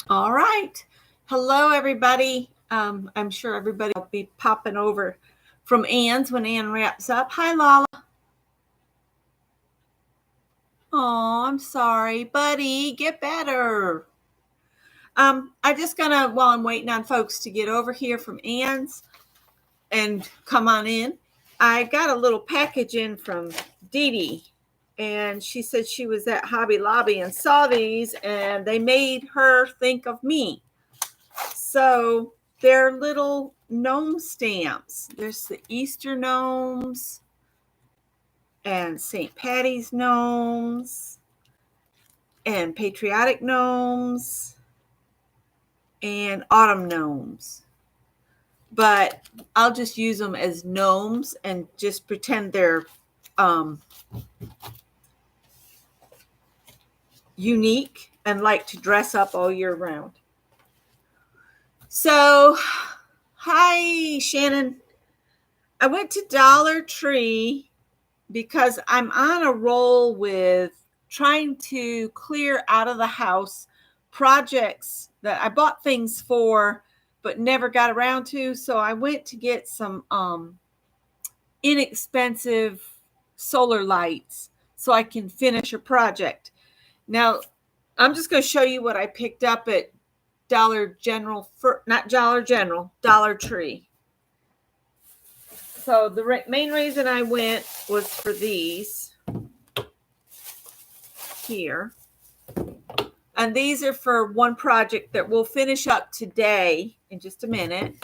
All right. Hello, everybody. I'm sure everybody will be popping over from Ann's when Ann wraps up. Hi, Lala. Oh, I'm sorry, buddy. Get better. I just gonna while I'm waiting on folks to get over here from Ann's and come on in. I got a little package in from Dee Dee, and she said she was at Hobby Lobby and saw these, and they made her think of me. So they're little gnome stamps. There's the Easter gnomes and St. Patty's gnomes and patriotic gnomes and autumn gnomes. But I'll just use them as gnomes and just pretend they're unique and like to dress up all year round. So, hi, Shannon. I went to Dollar Tree because I'm on a roll with trying to clear out of the house projects that I bought things for but never got around to. So I went to get some inexpensive solar lights so I can finish a project. Now, I'm just going to show you what I picked up at Dollar Tree. So the main reason I went was for these here. And these are for one project that we'll finish up today in just a minute.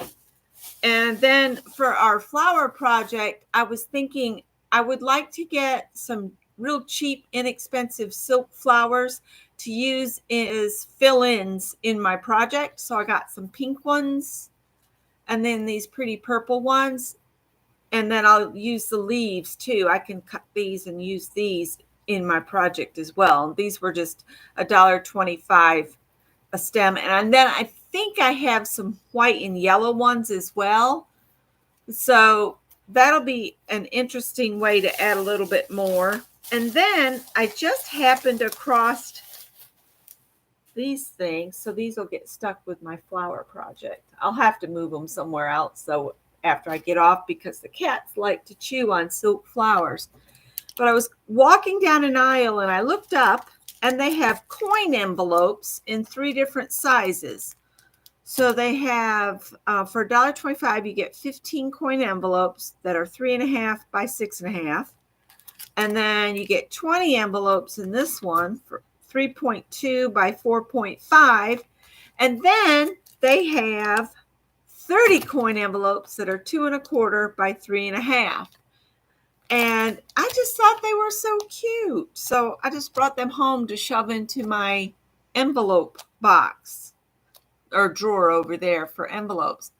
And then for our flower project, I was thinking I would like to get some real cheap, inexpensive silk flowers to use as fill-ins in my project. So I got some pink ones and then these pretty purple ones. And then I'll use the leaves too. I can cut these and use these in my project as well. These were just $1.25 a stem. And then I think I have some white and yellow ones as well. So that'll be an interesting way to add a little bit more. And then I just happened across these things. So these will get stuck with my flower project. I'll have to move them somewhere else though after I get off because the cats like to chew on silk flowers. But I was walking down an aisle and I looked up and they have coin envelopes in 3 different sizes. So they have, for $1.25, you get 15 coin envelopes that are 3.5 by 6.5. And then you get 20 envelopes in this one for 3.2 by 4.5. And then they have 30 coin envelopes that are 2.25 by 3.5. And I just thought they were so cute. So I just brought them home to shove into my envelope box or drawer over there for envelopes.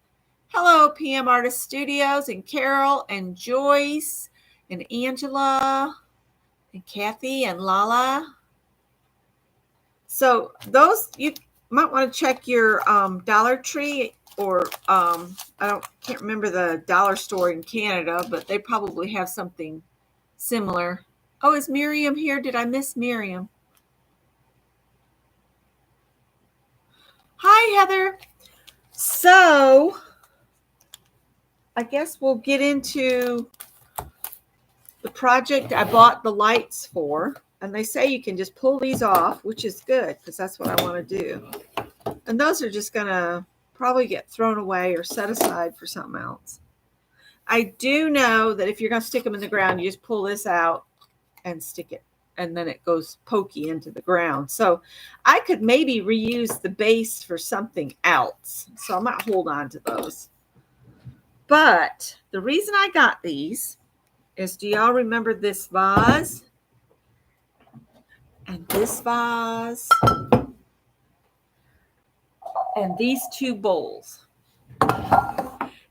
Hello, PM Artist Studios and Carol and Joyce and Angela and Kathy and Lala. So those, you might want to check your Dollar Tree or can't remember the dollar store in Canada, but they probably have something similar. Oh, is Miriam here? Did I miss Miriam? Hi, Heather. So I guess we'll get into the project I bought the lights for. And they say you can just pull these off, which is good because that's what I want to do. And those are just going to probably get thrown away or set aside for something else. I do know that if you're going to stick them in the ground, you just pull this out and stick it. And then it goes pokey into the ground. So I could maybe reuse the base for something else. So I might hold on to those. But the reason I got these is, do y'all remember this vase? And this vase? And these 2 bowls.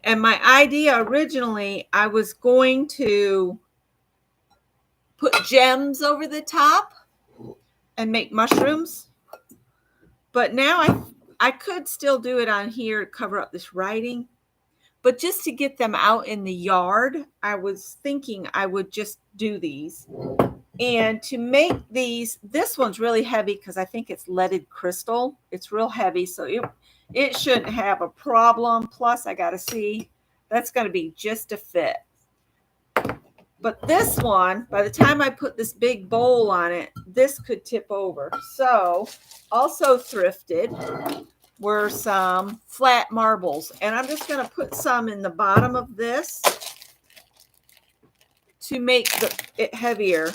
And my idea originally, I was going to put gems over the top and make mushrooms. But now I could still do it on here to cover up this writing. But just to get them out in the yard, I was thinking I would just do these. And to make these, this one's really heavy because I think it's leaded crystal. It's real heavy, so it shouldn't have a problem. Plus, I got to see, that's going to be just a fit. But this one, by the time I put this big bowl on it, this could tip over. So, also thrifted were some flat marbles. And I'm just going to put some in the bottom of this to make it heavier.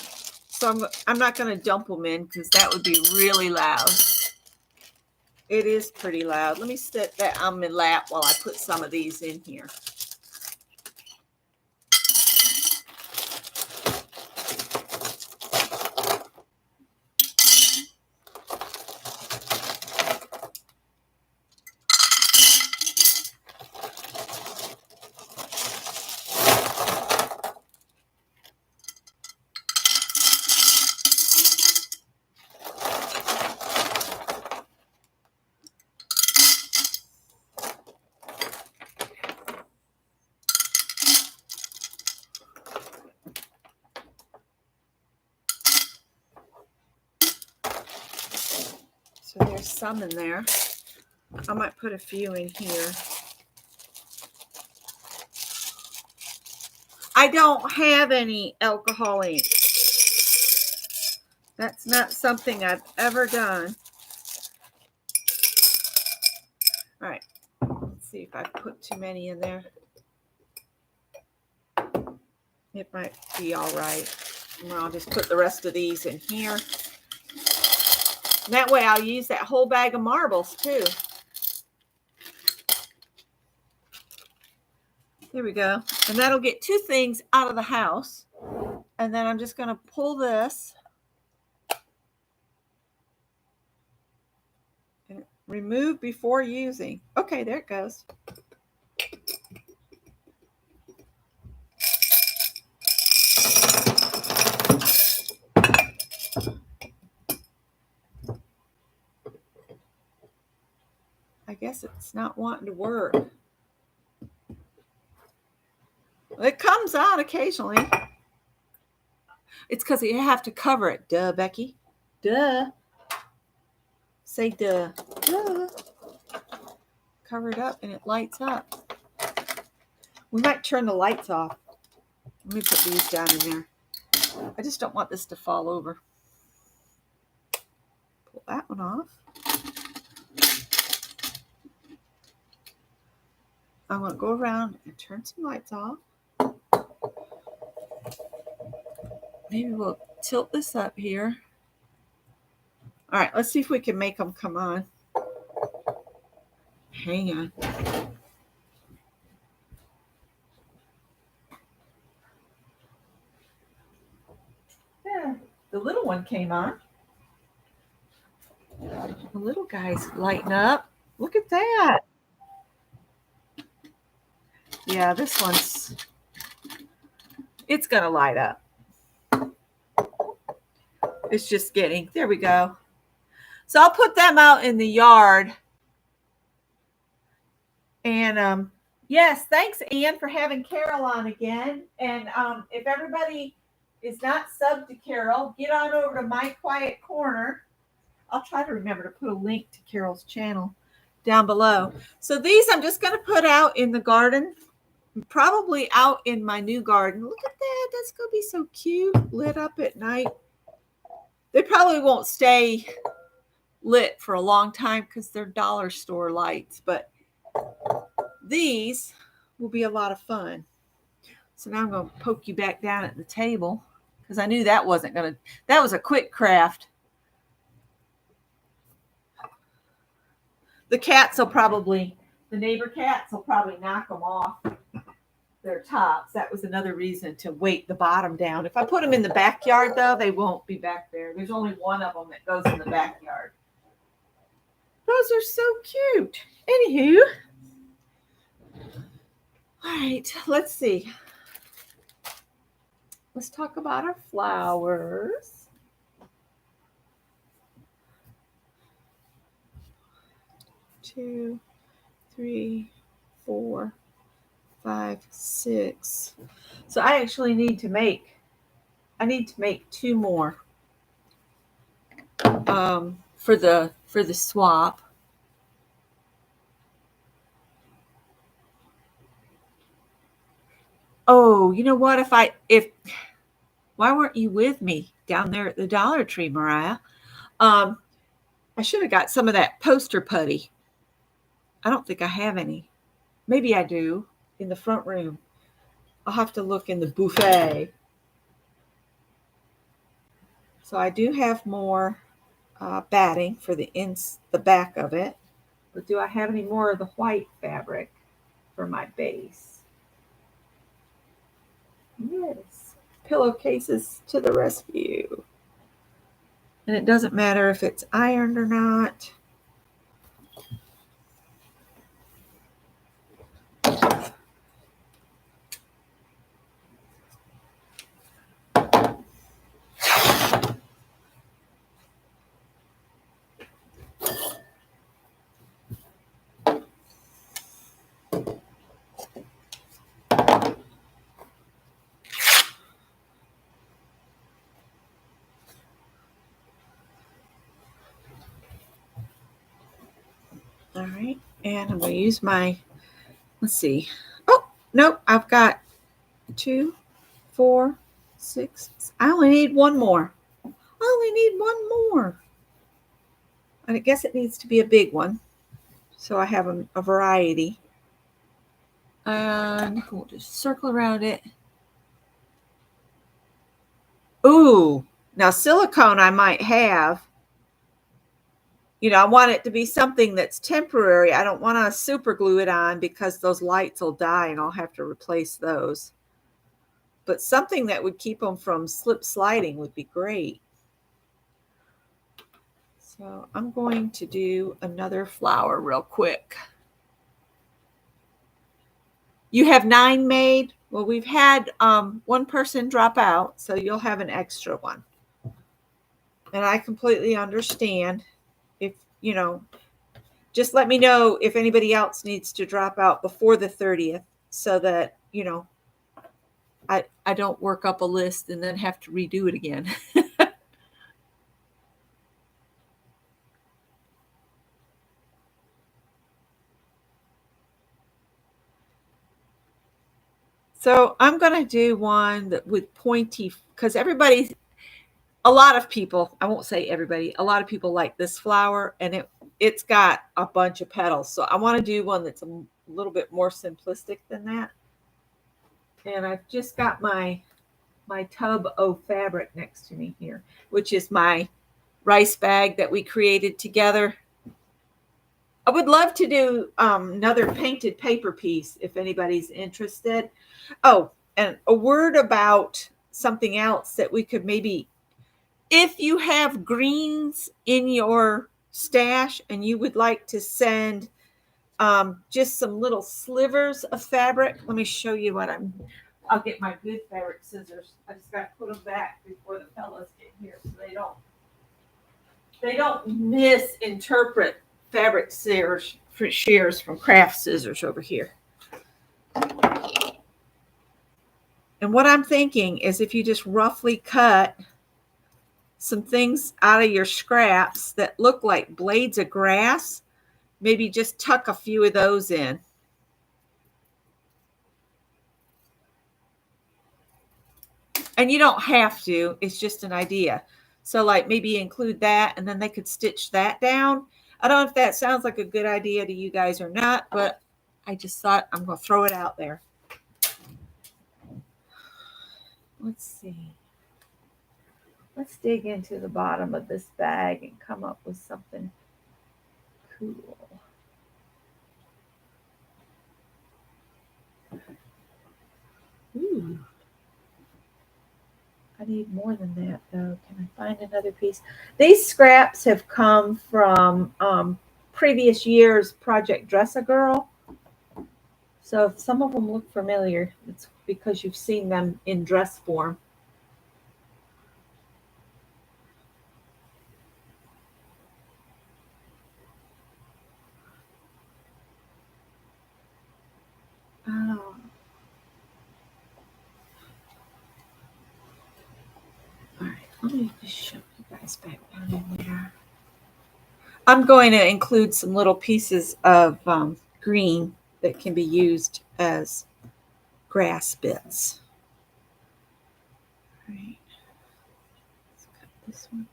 So I'm not going to dump them in because that would be really loud. It is pretty loud. Let me sit that on my lap while I put some of these in here. So there's some in there. I might put a few in here. I don't have any alcohol ink. That's not something I've ever done. All right, let's see if I put too many in there. It might be all right. And I'll just put the rest of these in here. That way I'll use that whole bag of marbles too. There we go. And that'll get two things out of the house. And then I'm just going to pull this and remove before using. Okay, there it goes. I guess it's not wanting to work. It comes out occasionally. It's because you have to cover it. Duh, Becky. Duh. Say duh. Duh. Cover it up and it lights up. We might turn the lights off. Let me put these down in there. I just don't want this to fall over. Pull that one off. I'm going to go around and turn some lights off. Maybe we'll tilt this up here. All right, let's see if we can make them come on. Hang on. Yeah, the little one came on. The little guy's lighting up. Look at that. Yeah, this one's, it's going to light up. It's just getting, there we go. So I'll put them out in the yard. And yes, thanks, Ann, for having Carol on again. And if everybody is not subbed to Carol, get on over to My Quiet Corner. I'll try to remember to put a link to Carol's channel down below. So these I'm just going to put out in the garden, probably out in my new garden. Look at that. That's going to be so cute, lit up at night. They probably won't stay lit for a long time because they're dollar store lights, but these will be a lot of fun. So now I'm going to poke you back down at the table because I knew that wasn't going to, that was a quick craft. The cats will probably, the neighbor cats will probably knock them off their tops. That was another reason to weight the bottom down. If I put them in the backyard, though, they won't be back there. There's only one of them that goes in the backyard. Those are so cute. Anywho. All right, let's see. Let's talk about our flowers. Two, three, 4, 5, 6. So I actually need to make I need to make 2 more for the swap. Oh, you know what? If why weren't you with me down there at the Dollar Tree, Mariah? Um, I should have got some of that poster putty. I don't think I have any. Maybe I do in the front room. I'll have to look in the buffet. So I do have more batting for the back of it. But do I have any more of the white fabric for my base? Yes. Pillowcases to the rescue. And it doesn't matter if it's ironed or not. All right. And I'm going to use let's see. Oh, nope. I've got 2, 4, 6. I only need one more. I only need one more. And I guess it needs to be a big one. So I have a variety. And we'll just circle around it. Ooh, now silicone I might have. I want it to be something that's temporary. I don't want to super glue it on because those lights will die and I'll have to replace those. But something that would keep them from slip sliding would be great. So I'm going to do another flower real quick. You have 9 made? Well, we've had one person drop out, so you'll have an extra one. And I completely understand if, just let me know if anybody else needs to drop out before the 30th so that, I don't work up a list and then have to redo it again. So I'm going to do one that with pointy, because a lot of people, I won't say everybody, a lot of people like this flower and it's got a bunch of petals. So I want to do one that's a little bit more simplistic than that. And I've just got my tub of fabric next to me here, which is my rice bag that we created together. I would love to do another painted paper piece if anybody's interested. Oh, and a word about something else that we could maybe, if you have greens in your stash and you would like to send just some little slivers of fabric, let me show you what I'll get my good fabric scissors. I just got to put them back before the fellas get here so they don't misinterpret fabric shears from craft scissors over here. And what I'm thinking is if you just roughly cut some things out of your scraps that look like blades of grass, maybe just tuck a few of those in. And you don't have to, it's just an idea. So like maybe include that and then they could stitch that down. I don't know if that sounds like a good idea to you guys or not, but I just thought I'm going to throw it out there. Let's see. Let's dig into the bottom of this bag and come up with something cool. Ooh. I need more than that though. Can I find another piece? These scraps have come from previous year's Project Dress a Girl. So if some of them look familiar, it's because you've seen them in dress form. Oh. Let me just show you guys back down in there. I'm going to include some little pieces of green that can be used as grass bits. All right. Let's cut this one.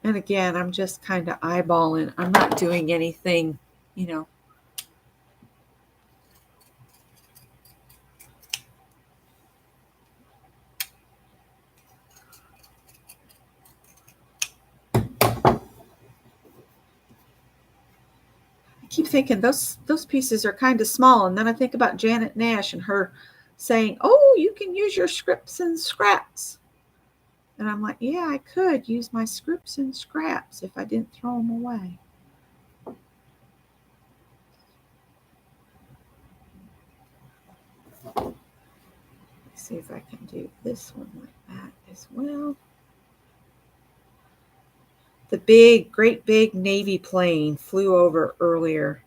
And again, I'm just kind of eyeballing. I'm not doing anything, you know. I keep thinking those pieces are kind of small, and then I think about Janet Nash and her saying, "Oh, you can use your scripts and scraps." And I'm like, yeah, I could use my scripts and scraps if I didn't throw them away. Let's see if I can do this one like that as well. The great big Navy plane flew over earlier.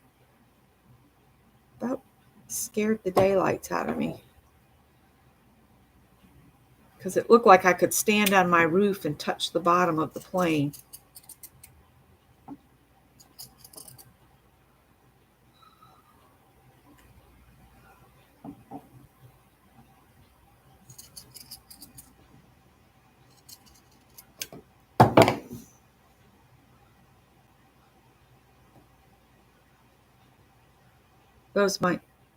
About scared the daylights out of me. Because it looked like I could stand on my roof and touch the bottom of the plane.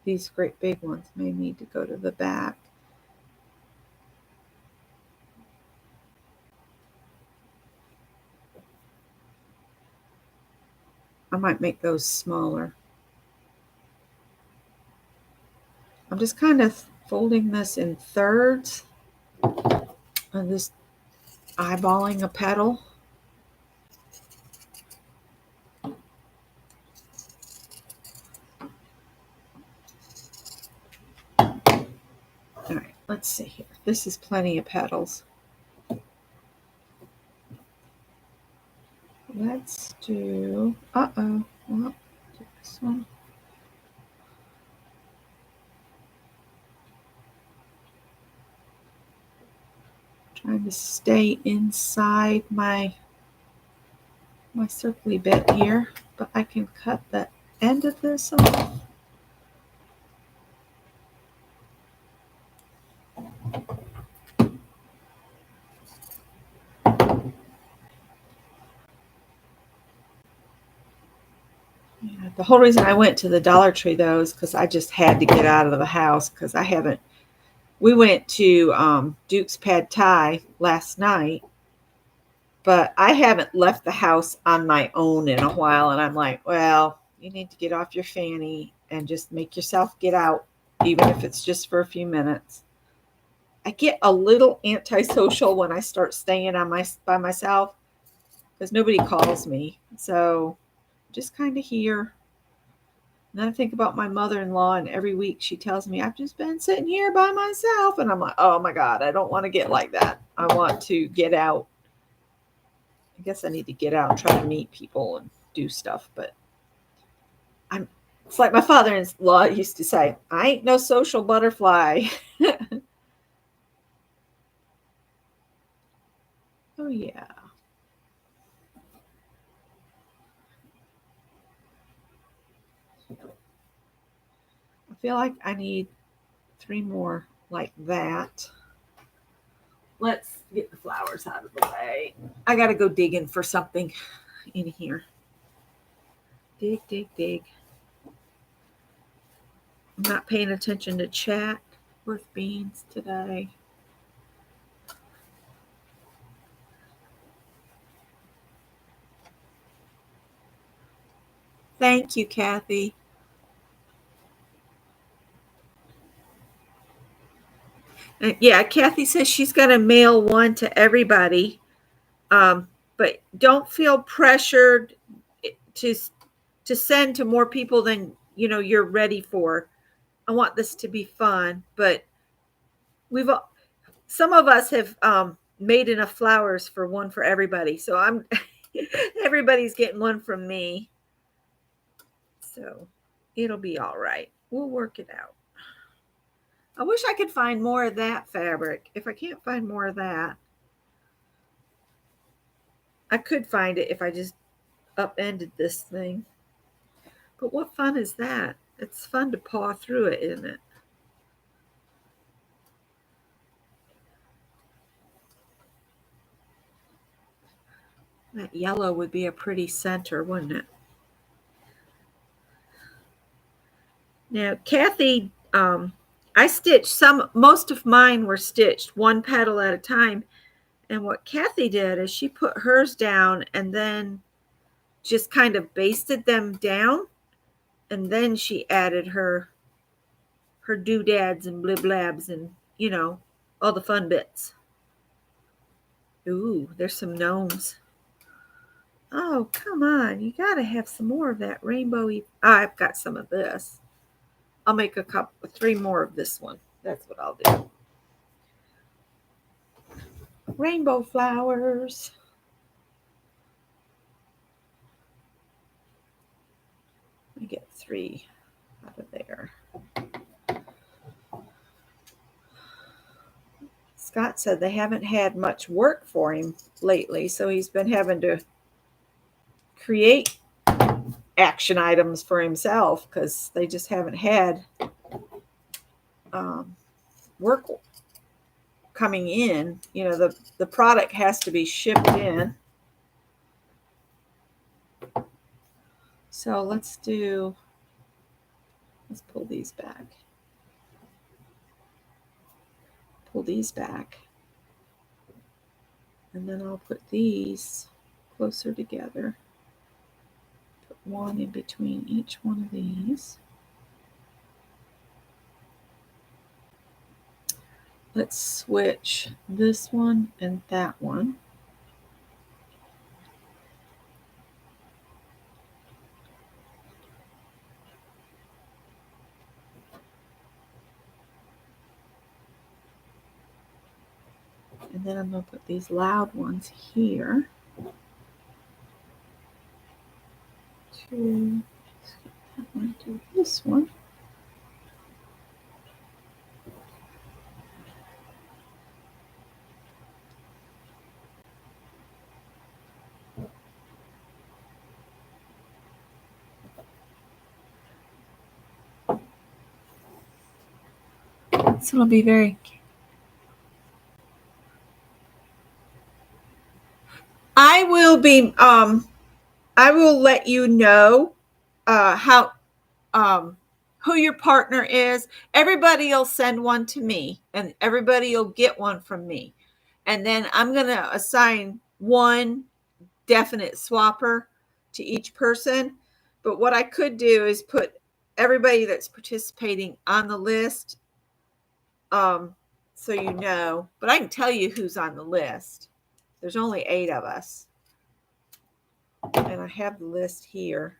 These great big ones may need to go to the back. I might make those smaller. I'm just kind of folding this in thirds. I'm just eyeballing a petal. All right, let's see here. This is plenty of petals. Let's do, well, do this one. Trying to stay inside my circly bit here, but I can cut the end of this off. Yeah, the whole reason I went to the Dollar Tree though is because I just had to get out of the house because we went to Duke's Pad Thai last night, but I haven't left the house on my own in a while. And I'm like, well, you need to get off your fanny and just make yourself get out, even if it's just for a few minutes. I get a little antisocial when I start staying by myself because nobody calls me. So just kind of here. And then I think about my mother-in-law, and every week she tells me, I've just been sitting here by myself. And I'm like, oh my God, I don't want to get like that. I want to get out. I guess I need to get out and try to meet people and do stuff. But it's like my father-in-law used to say, I ain't no social butterfly. Oh, yeah. I feel like I need 3 more like that. Let's get the flowers out of the way. I got to go digging for something in here. Dig, dig, dig. I'm not paying attention to chat. Worth beans today. Thank you, Kathy. Yeah, Kathy says she's going to mail one to everybody, but don't feel pressured to send to more people than you're ready for. I want this to be fun, but some of us have made enough flowers for one for everybody, so I'm everybody's getting one from me, so it'll be all right. We'll work it out. I wish I could find more of that fabric. If I can't find more of that, I could find it if I just upended this thing. But what fun is that? It's fun to paw through it, isn't it? That yellow would be a pretty center, wouldn't it? Now, Kathy, I stitched most of mine were stitched one petal at a time. And what Kathy did is she put hers down and then just kind of basted them down. And then she added her doodads and bliblabs and, all the fun bits. Ooh, there's some gnomes. Oh, come on. You got to have some more of that rainbowy. I've got some of this. I'll make three more of this one. That's what I'll do. Rainbow flowers. Let me get 3 out of there. Scott said they haven't had much work for him lately, so he's been having to create action items for himself because they just haven't had work coming in. The product has to be shipped in. So let's pull these back. Pull these back. And then I'll put these closer together. Put one in between each one of these. Let's switch this one and that one. And then I'm going to put these loud ones here. To that one to this one. So it'll be very. I will let you know how who your partner is. Everybody will send one to me, and everybody will get one from me, and then I'm going to assign one definite swapper to each person. But what I could do is put everybody that's participating on the list, so you know. But I can tell you who's on the list. There's only 8 of us, and I have the list here.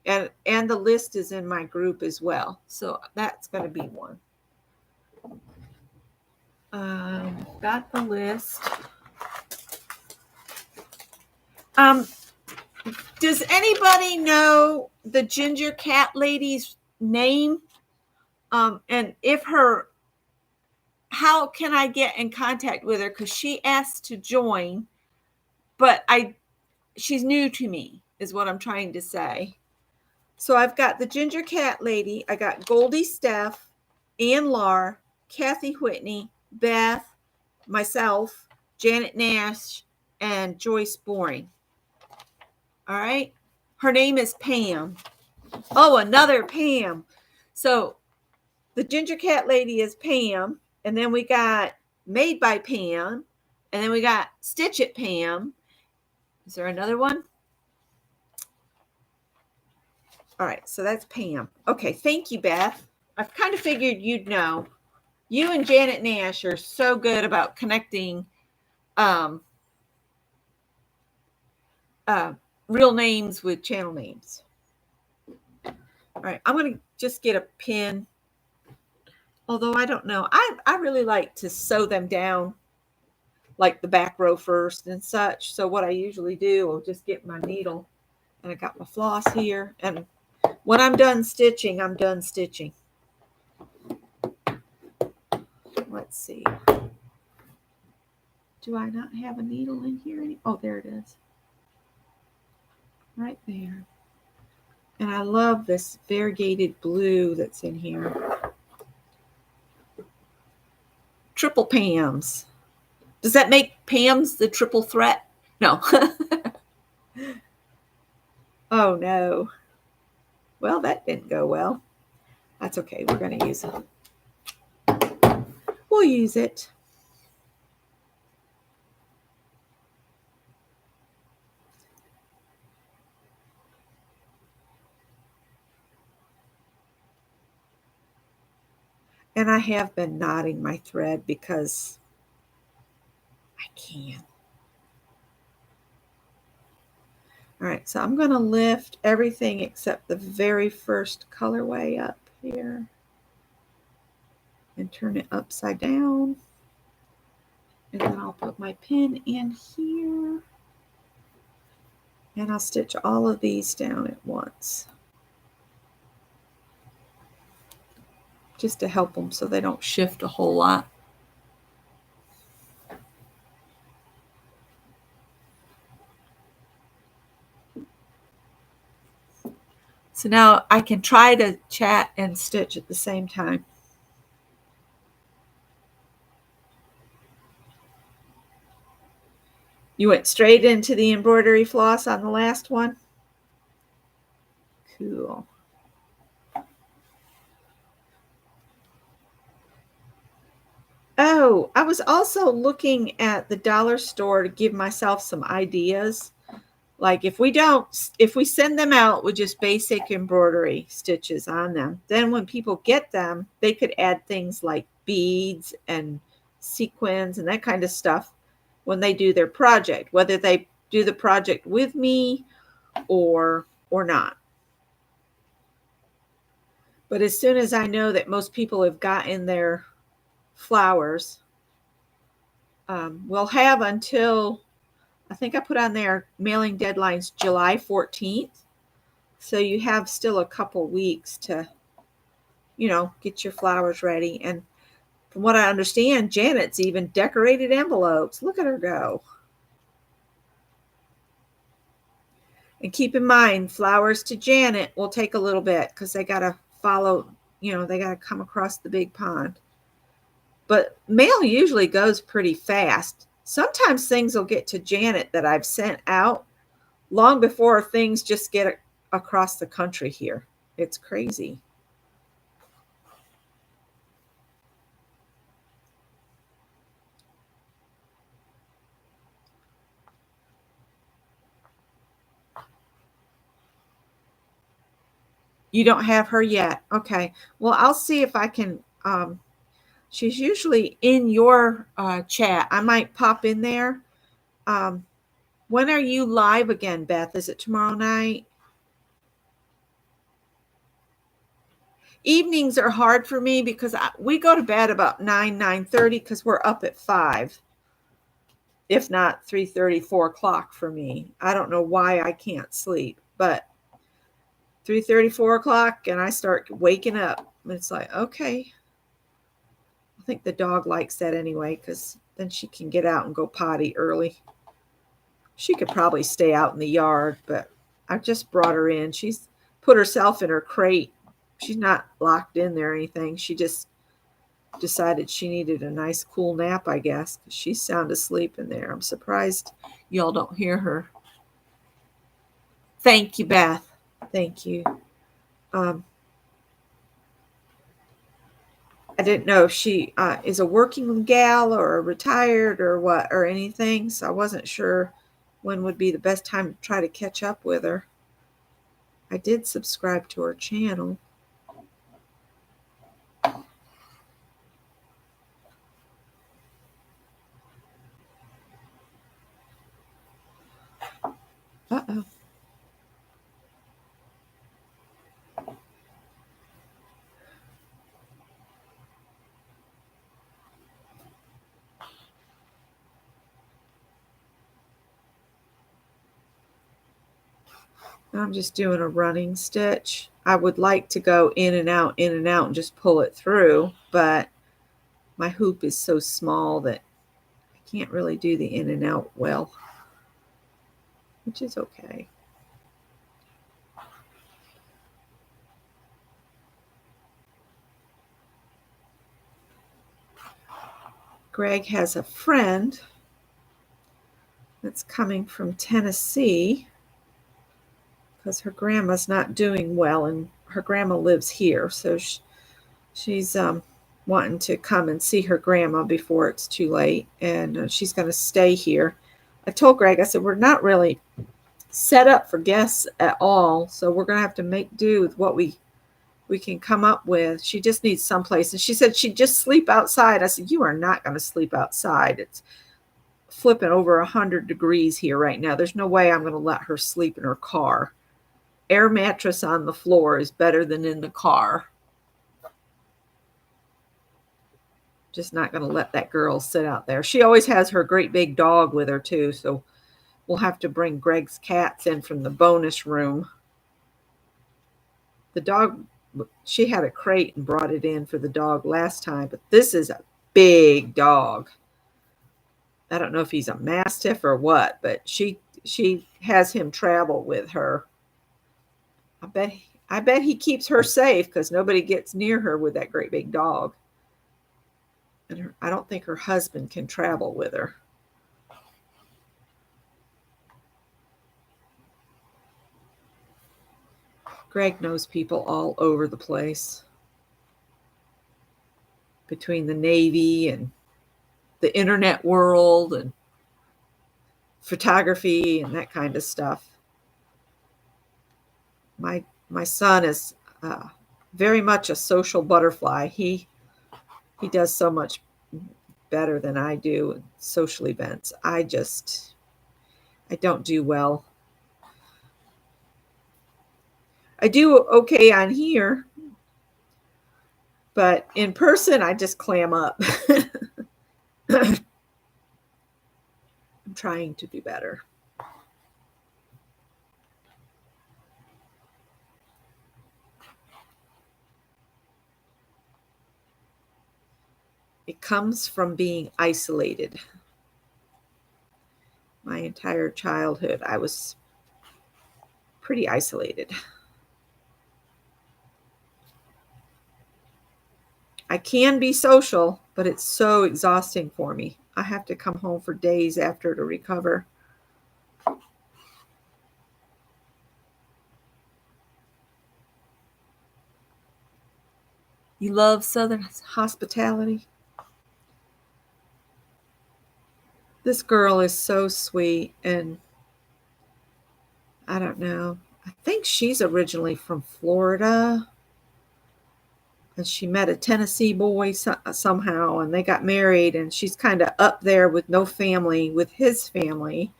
And the list is in my group as well. So that's going to be one. Got the list. Does anybody know the ginger cat lady's name? And how can I get in contact with her? Because she asked to join, but she's new to me, is what I'm trying to say. So I've got the ginger cat lady. I got Goldie Steph, Ann Lahr, Kathy Whitney, Beth, myself, Janet Nash, and Joyce Boring. All right. Her name is Pam. Oh, another Pam. So the ginger cat lady is Pam. And then we got Made by Pam. And then we got Stitch It Pam. Is there another one? All right. So that's Pam. Okay. Thank you, Beth. I kind of figured you'd know. You and Janet Nash are so good about connecting real names with channel names. All right, I'm going to just get a pin. Although I don't know. I really like to sew them down, like the back row first and such. So what I usually do, I'll just get my needle, and I got my floss here. And when I'm done stitching, I'm done stitching. let's see. Do I not have a needle in here? Oh, there it is. Right there. And I love this variegated blue that's in here. Triple Pams. Does that make Pam's the triple threat? No. Oh, no. Well, that didn't go well. That's okay. We're going to use it. We'll use it. And I have been knotting my thread because I can. All right, so I'm going to lift everything except the very first colorway up here and turn it upside down. And then I'll put my pin in here and I'll stitch all of these down at once, just to help them so they don't shift a whole lot. So now I can try to chat and stitch at the same time. You went straight into the embroidery floss on the last one? Cool. Oh, I was also looking at the dollar store to give myself some ideas. Like if we send them out with just basic embroidery stitches on them, then when people get them, they could add things like beads and sequins and that kind of stuff when they do their project, whether they do the project with me or not. But as soon as I know that most people have gotten their flowers, we'll have until, I think I put on there, mailing deadline's July 14th. So you have still a couple weeks to, get your flowers ready. And from what I understand, Janet's even decorated envelopes. Look at her go. And keep in mind, flowers to Janet will take a little bit because they got to follow, they got to come across the big pond. But mail usually goes pretty fast. Sometimes things will get to Janet that I've sent out long before things just get across the country here. It's crazy. You don't have her yet. Okay. Well, I'll see if I can. She's usually in your chat. I might pop in there. When are you live again, Beth? Is it tomorrow night? Evenings are hard for me because we go to bed about 9:30 because we're up at 5. If not 3:30, 4 o'clock for me. I don't know why I can't sleep, but 3:30, 4 o'clock, and I start waking up. It's like, okay. I think the dog likes that anyway because then she can get out and go potty early. She could probably stay out in the yard, but I just brought her in. She's put herself in her crate. She's not locked in there or anything. She just decided she needed a nice cool nap, I guess, because she's sound asleep in there. I'm surprised y'all don't hear her. Thank you, Beth. Thank you. I didn't know if she is a working gal or retired or what or anything, so I wasn't sure when would be the best time to try to catch up with her. I did subscribe to her channel. Uh-oh. I'm just doing a running stitch. I would like to go in and out and just pull it through, but my hoop is so small that I can't really do the in and out well, which is okay. Greg has a friend that's coming from Tennessee because her grandma's not doing well, and her grandma lives here, so she's wanting to come and see her grandma before it's too late, and she's going to stay here. I told Greg, I said, we're not really set up for guests at all, so we're going to have to make do with what we can come up with. She just needs someplace, and she said she'd just sleep outside. I said, you are not going to sleep outside. It's flipping over 100 degrees here right now. There's no way I'm going to let her sleep in her car. Air mattress on the floor is better than in the car. Just not going to let that girl sit out there. She always has her great big dog with her too, so we'll have to bring Greg's cats in from the bonus room. The dog, she had a crate and brought it in for the dog last time, but this is a big dog. I don't know if he's a mastiff or what, but she has him travel with her. I bet he keeps her safe because nobody gets near her with that great big dog. And I don't think her husband can travel with her. Greg knows people all over the place. Between the Navy and the internet world and photography and that kind of stuff. My son is very much a social butterfly. He does so much better than I do in social events. I don't do well. I do okay on here, but in person, I just clam up. I'm trying to do better. It comes from being isolated. My entire childhood, I was pretty isolated. I can be social, but it's so exhausting for me. I have to come home for days after to recover. You love Southern hospitality? This girl is so sweet, and I don't know. I think she's originally from Florida, and she met a Tennessee boy somehow, and they got married, and she's kind of up there with no family, with his family.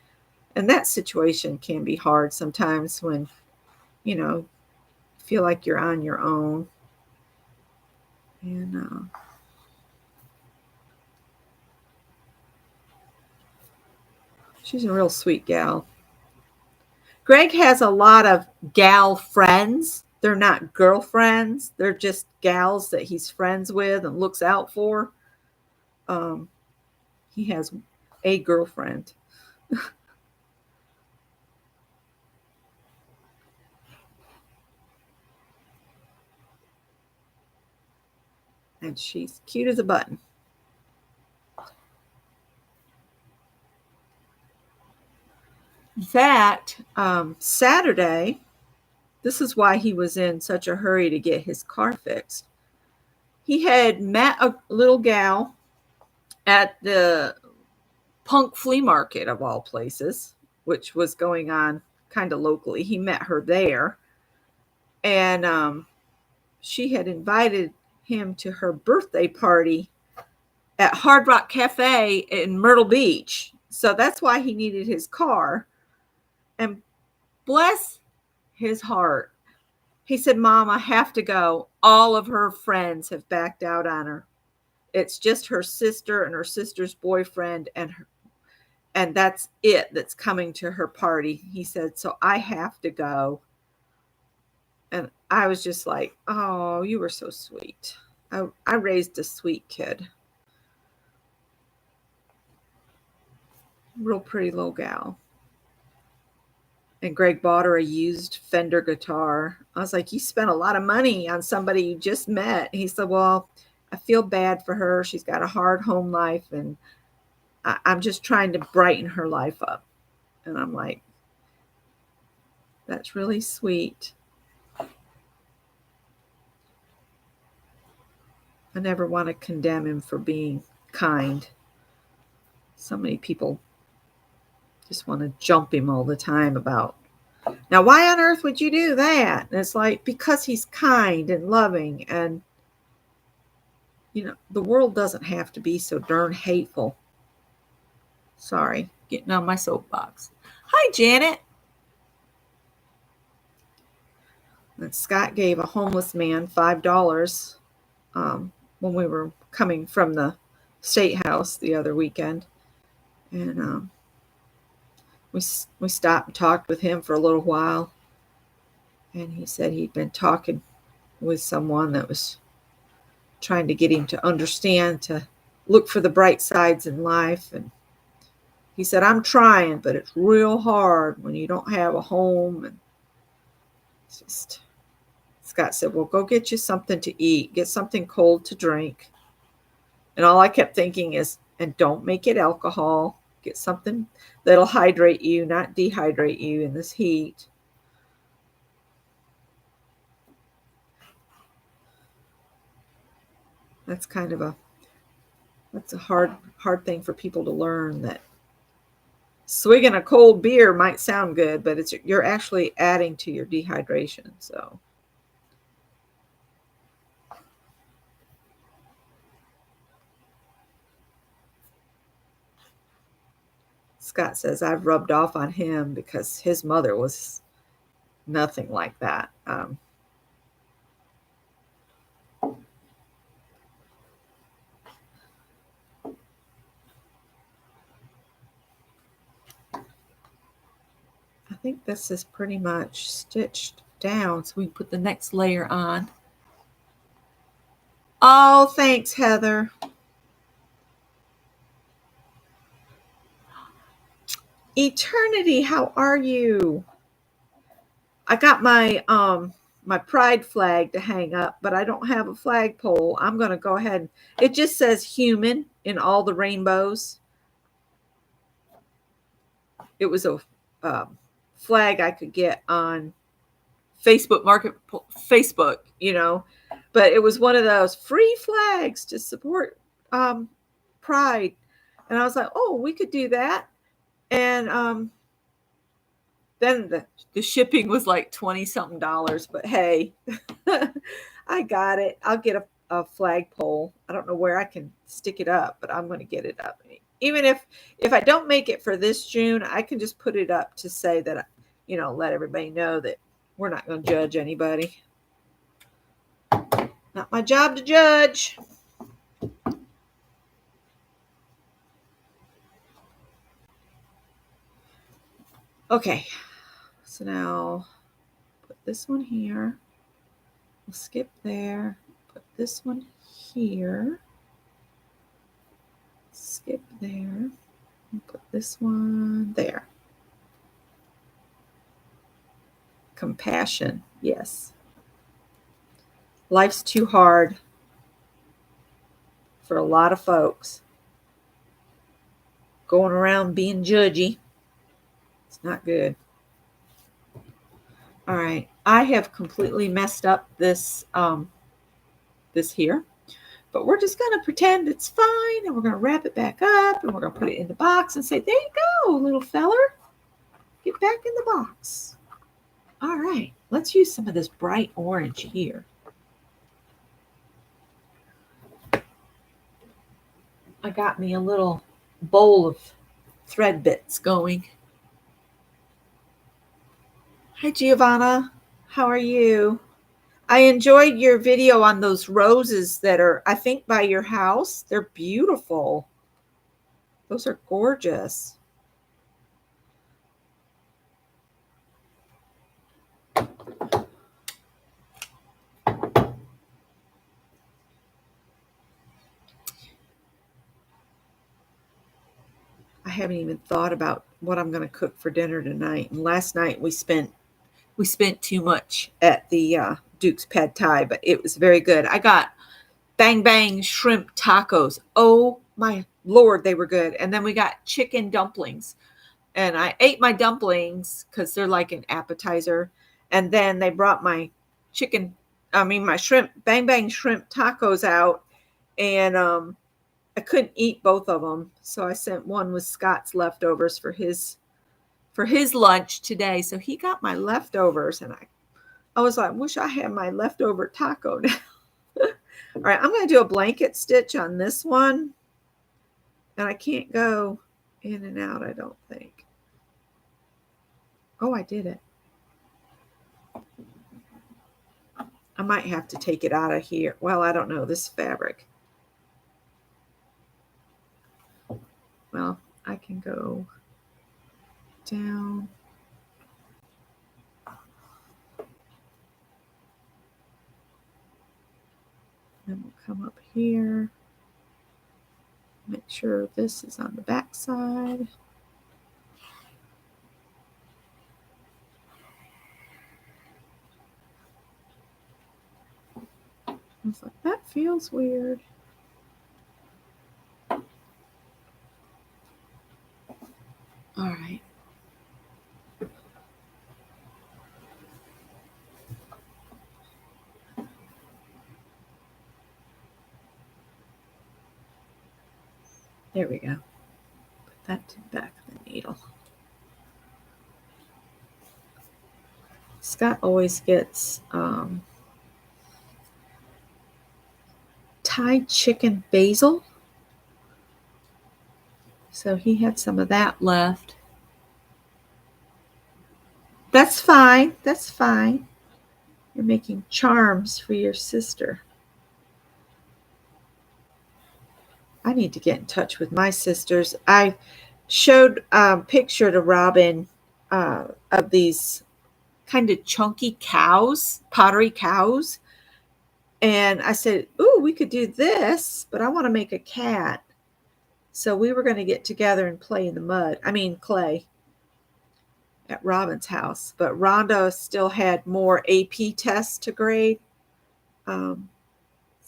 And that situation can be hard sometimes when, feel like you're on your own. And she's a real sweet gal. Greg has a lot of gal friends. They're not girlfriends. They're just gals that he's friends with and looks out for. He has a girlfriend. And she's cute as a button. In fact, Saturday, this is why he was in such a hurry to get his car fixed. He had met a little gal at the punk flea market of all places, which was going on kind of locally. He met her there, and she had invited him to her birthday party at Hard Rock Cafe in Myrtle Beach. So that's why he needed his car. And bless his heart, he said, Mom, I have to go. All of her friends have backed out on her. It's just her sister and her sister's boyfriend and that's it that's coming to her party. He said, so I have to go. And I was just like, oh, you were so sweet. I raised a sweet kid. Real pretty little gal. And Greg bought her a used Fender guitar. I was like, you spent a lot of money on somebody you just met. He said, well, I feel bad for her. She's got a hard home life, and I'm just trying to brighten her life up. And I'm like, that's really sweet. I never want to condemn him for being kind. So many people just want to jump him all the time about, now, why on earth would you do that? And it's like, because he's kind and loving. And, the world doesn't have to be so darn hateful. Sorry, getting on my soapbox. Hi, Janet. And Scott gave a homeless man $5 when we were coming from the state house the other weekend. And we stopped and talked with him for a little while. And he said he'd been talking with someone that was trying to get him to understand, to look for the bright sides in life. And he said, I'm trying, but it's real hard when you don't have a home. And it's just, Scott said, well, go get you something to eat, get something cold to drink. And all I kept thinking is, and don't make it alcohol. Get something that'll hydrate you, not dehydrate you in this heat. That's a hard thing for people to learn, that swigging a cold beer might sound good, but you're actually adding to your dehydration. So Scott says I've rubbed off on him because his mother was nothing like that. I think this is pretty much stitched down, so we can put the next layer on. Oh, thanks, Heather. Eternity, how are you? I got my my pride flag to hang up, but I don't have a flagpole. I'm going to go ahead. It just says human in all the rainbows. It was a flag I could get on Facebook, but it was one of those free flags to support pride. And I was like, oh, we could do that. And then the shipping was like 20 something dollars, but hey, I got it. I'll get a flagpole. I don't know where I can stick it up, but I'm going to get it up. Even if I don't make it for this June, I can just put it up to say that, let everybody know that we're not going to judge anybody. Not my job to judge. Okay, so now put this one here. We'll skip there. Put this one here. Skip there. And put this one there. Compassion, yes. Life's too hard for a lot of folks. Going around being judgy. It's not good. All right. I have completely messed up this this here. But we're just going to pretend it's fine, and we're going to wrap it back up, and we're going to put it in the box and say, there you go, little feller. Get back in the box. All right. Let's use some of this bright orange here. I got me a little bowl of thread bits going. Hi, Giovanna. How are you? I enjoyed your video on those roses that are, I think, by your house. They're beautiful. Those are gorgeous. I haven't even thought about what I'm going to cook for dinner tonight. And last night we spent too much at the Duke's Pad Thai, but it was very good. I got bang bang shrimp tacos. Oh my Lord, they were good. And then we got chicken dumplings. And I ate my dumplings because they're like an appetizer. And then they brought my my shrimp, bang bang shrimp tacos out. And I couldn't eat both of them. So I sent one with Scott's leftovers for his lunch today. So he got my leftovers. And I was like, wish I had my leftover taco now. All right, I'm going to do a blanket stitch on this one. And I can't go in and out, I don't think. Oh, I did it. I might have to take it out of here. Well, I don't know, this fabric. Well, I can go down. Then we'll come up here. Make sure this is on the back side. I was like, that feels weird. All right. There we go. Put that to the back of the needle. Scott always gets Thai chicken basil. So he had some of that left. That's fine. That's fine. You're making charms for your sister. I need to get in touch with my sisters. I showed a picture to Robin of these kind of chunky cows, pottery cows. And I said, ooh, we could do this, but I want to make a cat. So we were going to get together and play in the clay at Robin's house. But Rhonda still had more AP tests to grade. So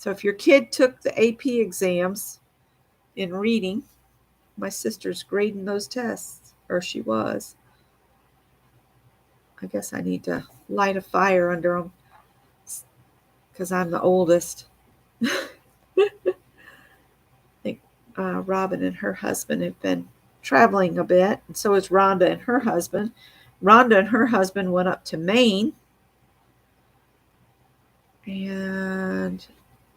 if your kid took the AP exams in reading, my sister's grading those tests, or she was. I guess I need to light a fire under them because I'm the oldest. I think Robin and her husband have been traveling a bit, and so is Rhonda and her husband. Rhonda and her husband went up to Maine, and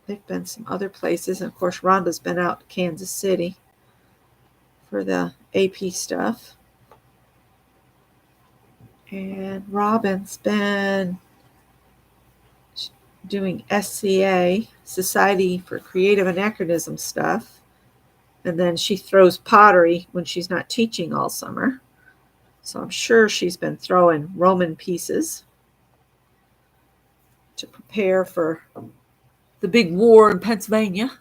they've been some other places. And of course, Rhonda's been out to Kansas City for the AP stuff. And Robin's been doing SCA, Society for Creative Anachronism stuff. And then she throws pottery when she's not teaching all summer. So I'm sure she's been throwing Roman pieces to prepare for the big war in Pennsylvania.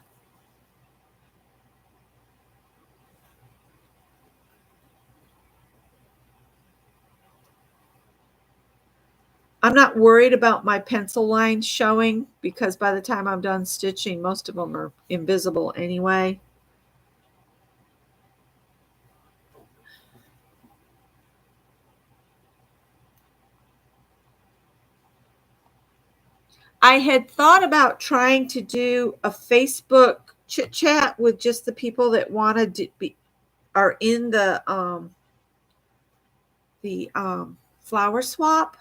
I'm not worried about my pencil lines showing because by the time I'm done stitching, most of them are invisible anyway. I had thought about trying to do a Facebook chit chat with just the people that want to are in the flower swap,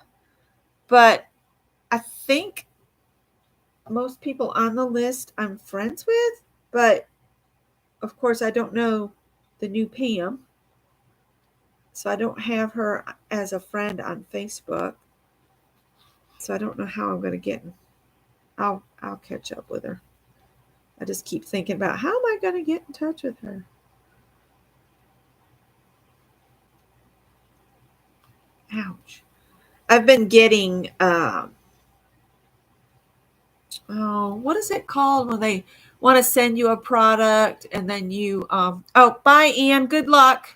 but I think most people on the list I'm friends with, but of course I don't know the new Pam, so I don't have her as a friend on Facebook, so I don't know how I'm going to get in. I'll catch up with her. I just keep thinking about how am I going to get in touch with her. Ouch. I've been getting what is it called when they want to send you a product and then you bye Ann, good luck.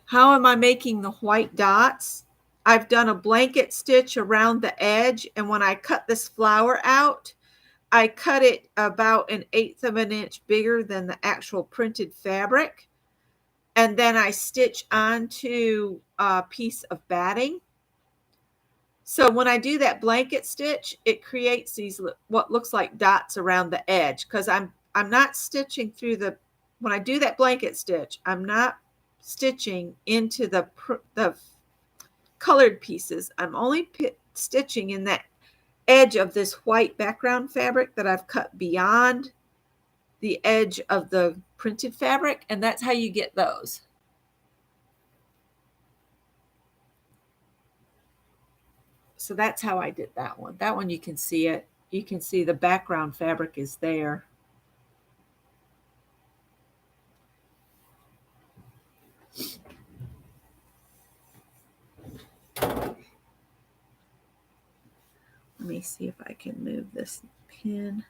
How am I making the white dots? I've done a blanket stitch around the edge, and when I cut this flower out, I cut it about 1/8 of an inch bigger than the actual printed fabric. And then I stitch onto a piece of batting. So when I do that blanket stitch, it creates these what looks like dots around the edge, because I'm not stitching through the, when I do that blanket stitch, I'm not stitching into the colored pieces. I'm only stitching in that edge of this white background fabric that I've cut beyond the edge of the printed fabric, and that's how you get those. So that's how I did that one. That one you can see it. You can see the background fabric is there. Let me see if I can move this pin.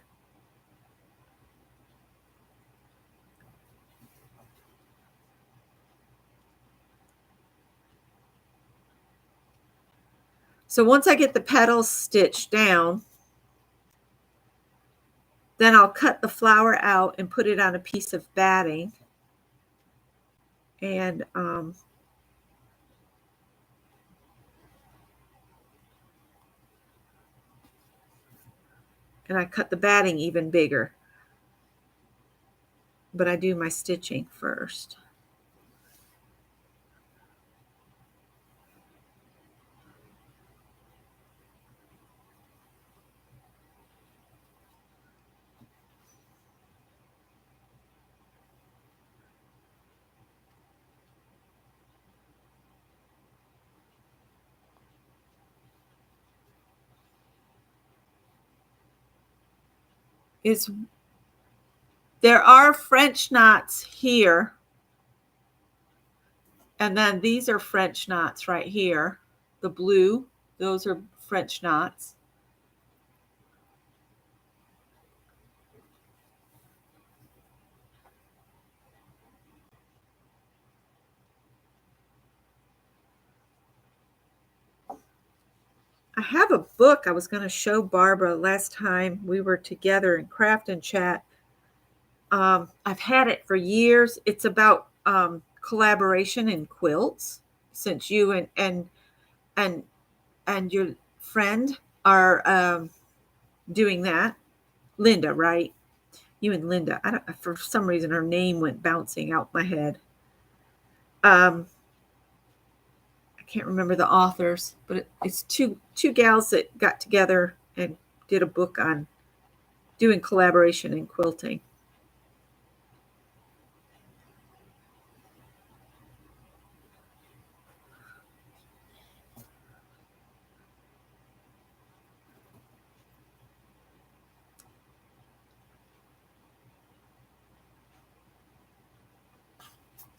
So once I get the petals stitched down, then I'll cut the flower out and put it on a piece of batting. And I cut the batting even bigger. But I do my stitching first. There are French knots here, and then these are French knots right here. The blue, those are French knots. I have a book I was going to show Barbara last time we were together in Craft and Chat. I've had it for years. It's about collaboration in quilts, since you and your friend are doing that. Linda, right? You and Linda. I don't, for some reason her name went bouncing out my head. I can't remember the authors, but it's two gals that got together and did a book on doing collaboration in quilting.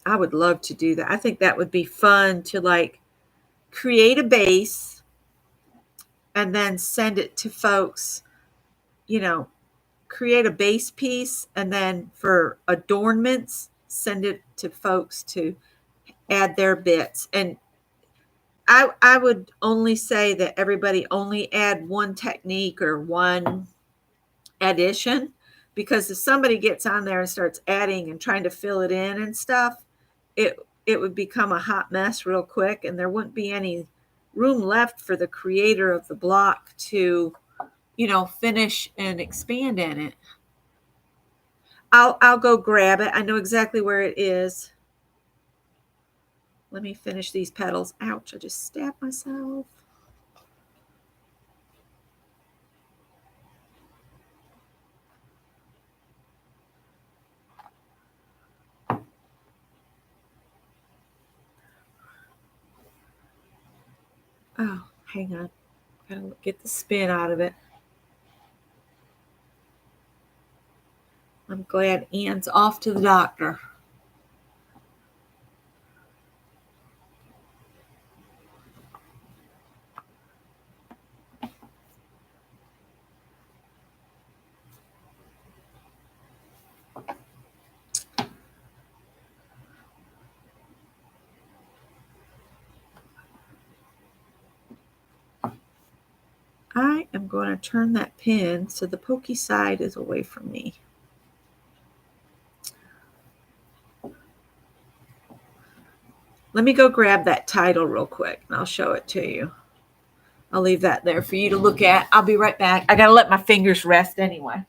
I would love to do that. I think that would be fun to like create a base and then send it to folks, you know, create a base piece and then for adornments, send it to folks to add their bits. And I would only say that everybody only add one technique or one addition, because if somebody gets on there and starts adding and trying to fill it in and stuff, it would become a hot mess real quick, and there wouldn't be any room left for the creator of the block to, finish and expand in it. I'll go grab it. I know exactly where it is. Let me finish these petals. Ouch, I just stabbed myself. Oh, hang on. Gotta get the spin out of it. I'm glad Ann's off to the doctor. I am going to turn that pin so the pokey side is away from me. Let me go grab that title real quick and I'll show it to you. I'll leave that there for you to look at. I'll be right back. I got to let my fingers rest anyway.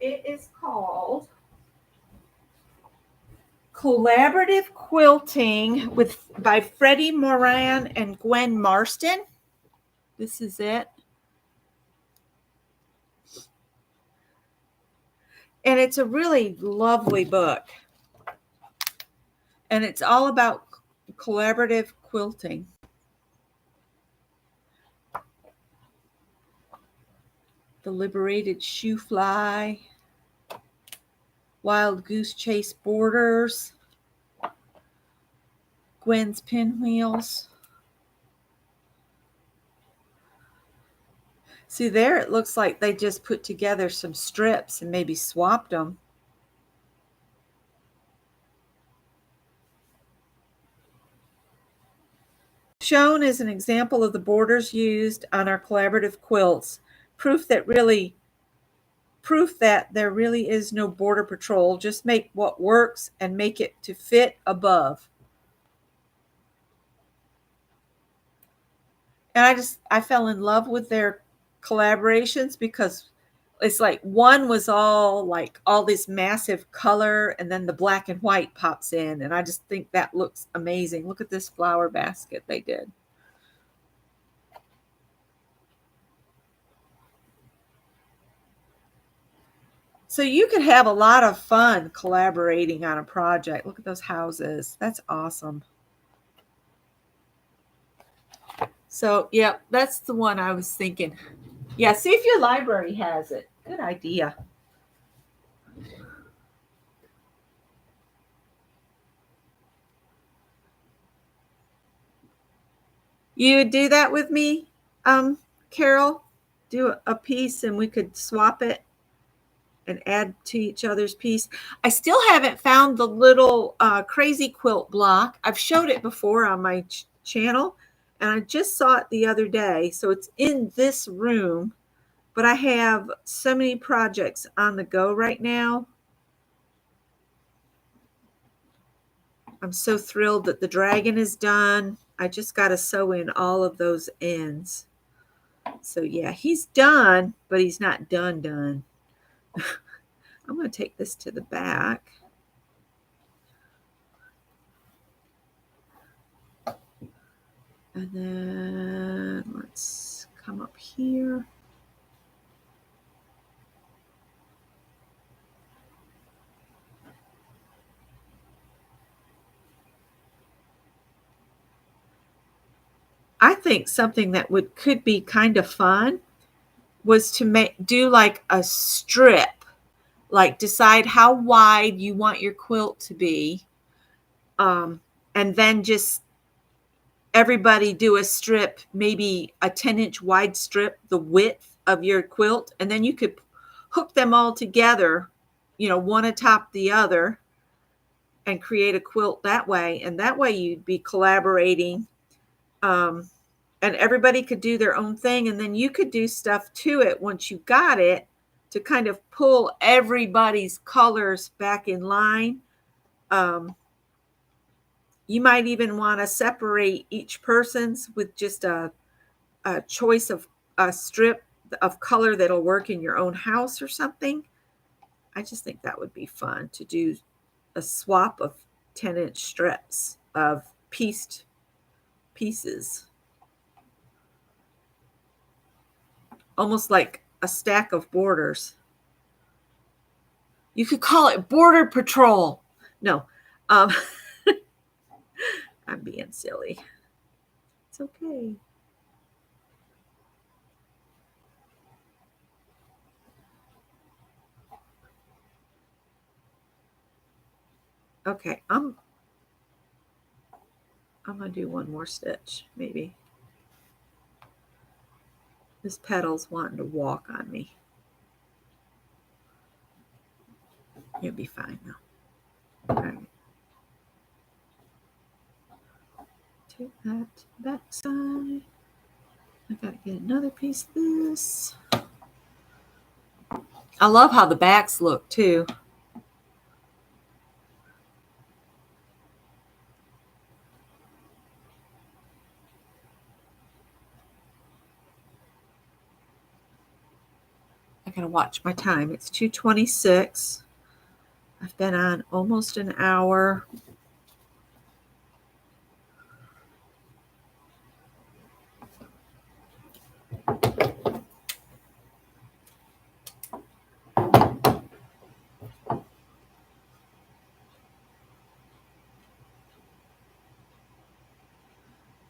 It is called Collaborative Quilting by Freddie Moran and Gwen Marston. This is it. And it's a really lovely book. And it's all about collaborative quilting. The Liberated Shoe Fly, Wild Goose Chase Borders, Gwen's Pinwheels. See there, it looks like they just put together some strips and maybe swapped them. Shown is an example of the borders used on our collaborative quilts, proof that there really is no border patrol. Just make what works and make it to fit above. And I fell in love with their collaborations because it's like one was all this massive color and then the black and white pops in. And I just think that looks amazing. Look at this flower basket they did. So you could have a lot of fun collaborating on a project. Look at those houses. That's awesome. So, yeah, that's the one I was thinking. Yeah, see if your library has it. Good idea. You would do that with me, Carol? Do a piece and we could swap it and add to each other's piece. I still haven't found the little crazy quilt block. I've showed it before on my channel, and I just saw it the other day. So it's in this room, but I have so many projects on the go right now. I'm so thrilled that the dragon is done. I just got to sew in all of those ends. So yeah, he's done, but he's not done. I'm going to take this to the back. And then let's come up here. I think something that could be kind of fun was to do like a strip, like decide how wide you want your quilt to be, and then just everybody do a strip, maybe a 10-inch wide strip, the width of your quilt, and then you could hook them all together, one atop the other, and create a quilt that way. And that way you'd be collaborating, and everybody could do their own thing, and then you could do stuff to it once you got it to kind of pull everybody's colors back in line. You might even want to separate each person's with just a choice of a strip of color that'll work in your own house or something. I just think that would be fun to do a swap of 10-inch strips of pieced pieces. Almost like a stack of borders. You could call it Border Patrol. No, I'm being silly. It's okay. Okay, I'm gonna do one more stitch, maybe. This petal's wanting to walk on me. You'll be fine now. All right. Take that to the back side. I gotta get another piece of this. I love how the backs look too. I gotta watch my time. It's 2:26. I've been on almost an hour.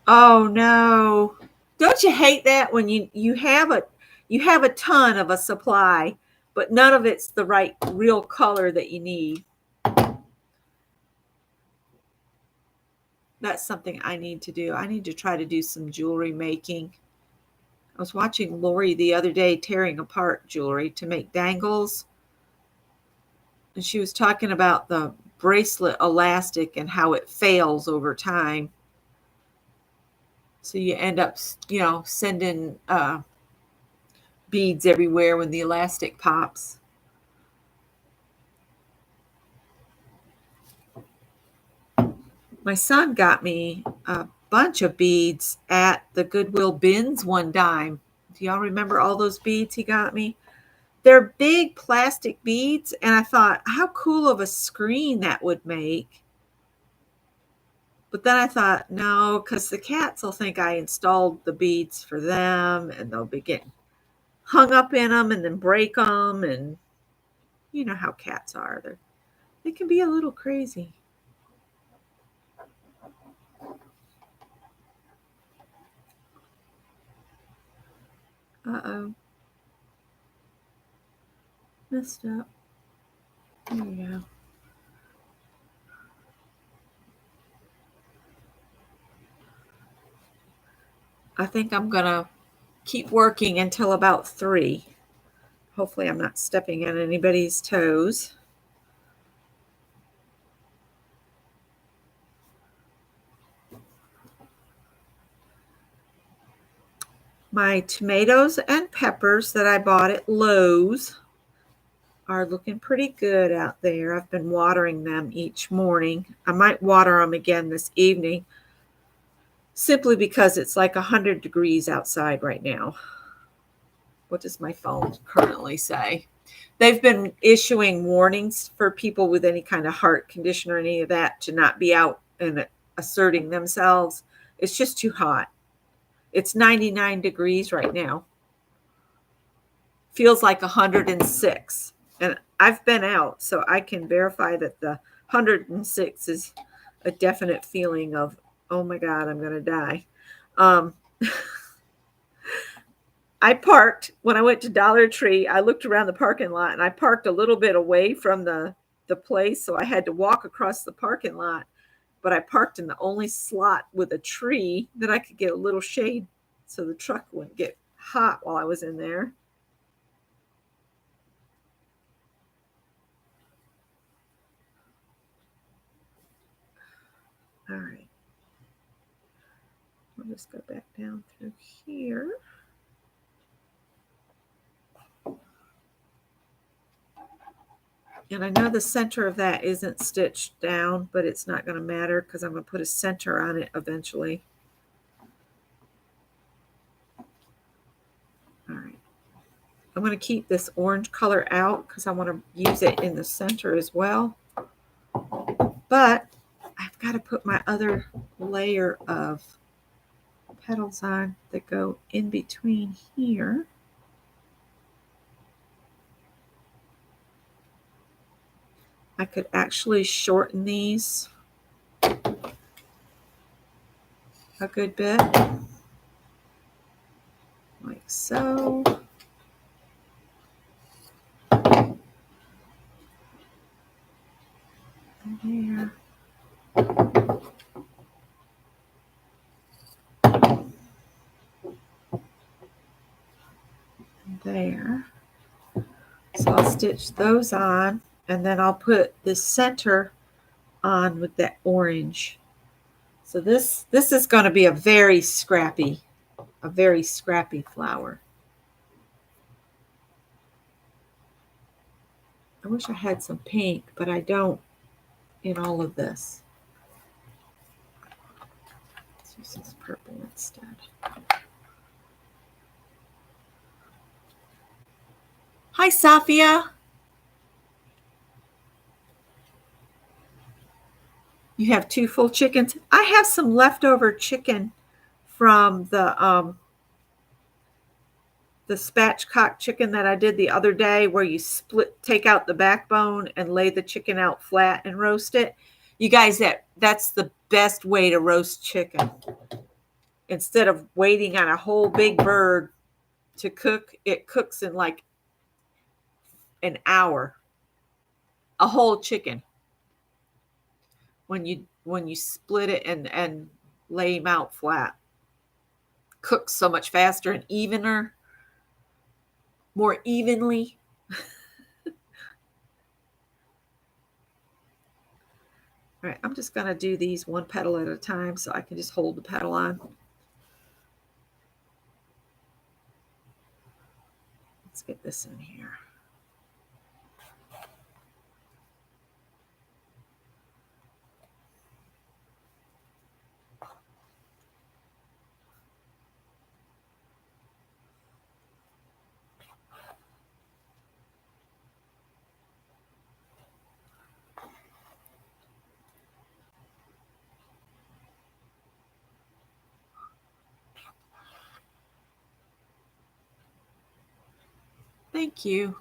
Oh no. Don't you hate that when you have a ton of a supply, but none of it's the right real color that you need? That's something I need to do. I need to try to do some jewelry making. I was watching Lori the other day tearing apart jewelry to make dangles, and she was talking about the bracelet elastic and how it fails over time. So you end up, sending beads everywhere when the elastic pops. My son got me a bunch of beads at the Goodwill bins one time. Do y'all remember all those beads he got me? They're big plastic beads, and I thought, how cool of a screen that would make. But then I thought, no, because the cats will think I installed the beads for them, and they'll be getting hung up in them and then break them. And you know how cats are. They can be a little crazy. Uh-oh. Messed up. There you go. I think I'm going to keep working until about 3. Hopefully I'm not stepping on anybody's toes. My tomatoes and peppers that I bought at Lowe's are looking pretty good out there. I've been watering them each morning. I might water them again this evening simply because it's like 100 degrees outside right now. What does my phone currently say? They've been issuing warnings for people with any kind of heart condition or any of that to not be out and asserting themselves. It's just too hot. It's 99 degrees right now. Feels like 106. And I've been out, so I can verify that the 106 is a definite feeling of, oh my God, I'm going to die. I parked when I went to Dollar Tree. I looked around the parking lot and I parked a little bit away from the place. So I had to walk across the parking lot, but I parked in the only slot with a tree that I could get a little shade so the truck wouldn't get hot while I was in there. All right. I'll just go back down through here. And I know the center of that isn't stitched down, but it's not going to matter because I'm going to put a center on it eventually. All right. I'm going to keep this orange color out because I want to use it in the center as well. But I've got to put my other layer of petals on that go in between here. I could actually shorten these a good bit, like so. There. There. So I'll stitch those on, and then I'll put this center on with that orange. So this is going to be a very scrappy flower. I wish I had some pink, but I don't in all of this. Let's use this purple instead. Hi, Safia. You have 2 full chickens. I have some leftover chicken from the spatchcock chicken that I did the other day, where you take out the backbone and lay the chicken out flat and roast it. You guys, that's the best way to roast chicken. Instead of waiting on a whole big bird to cook, it cooks in like an hour. A whole chicken. When you split it and lay them out flat, cooks so much faster and evener, more evenly. All right, I'm just going to do these one petal at a time so I can just hold the petal on. Let's get this in here. Thank you.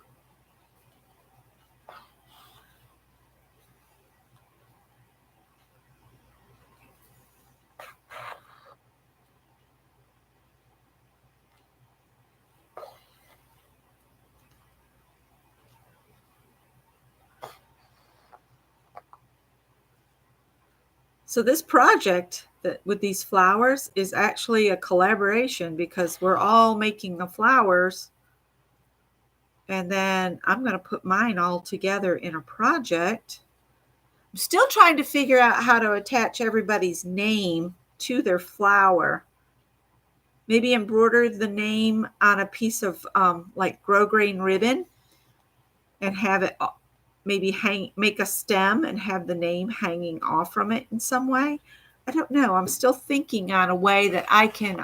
So this project that with these flowers is actually a collaboration, because we're all making the flowers, and then I'm going to put mine all together in a project. I'm still trying to figure out how to attach everybody's name to their flower. Maybe embroider the name on a piece of like grosgrain ribbon and have it maybe make a stem and have the name hanging off from it in some way. I don't know. I'm still thinking on a way that I can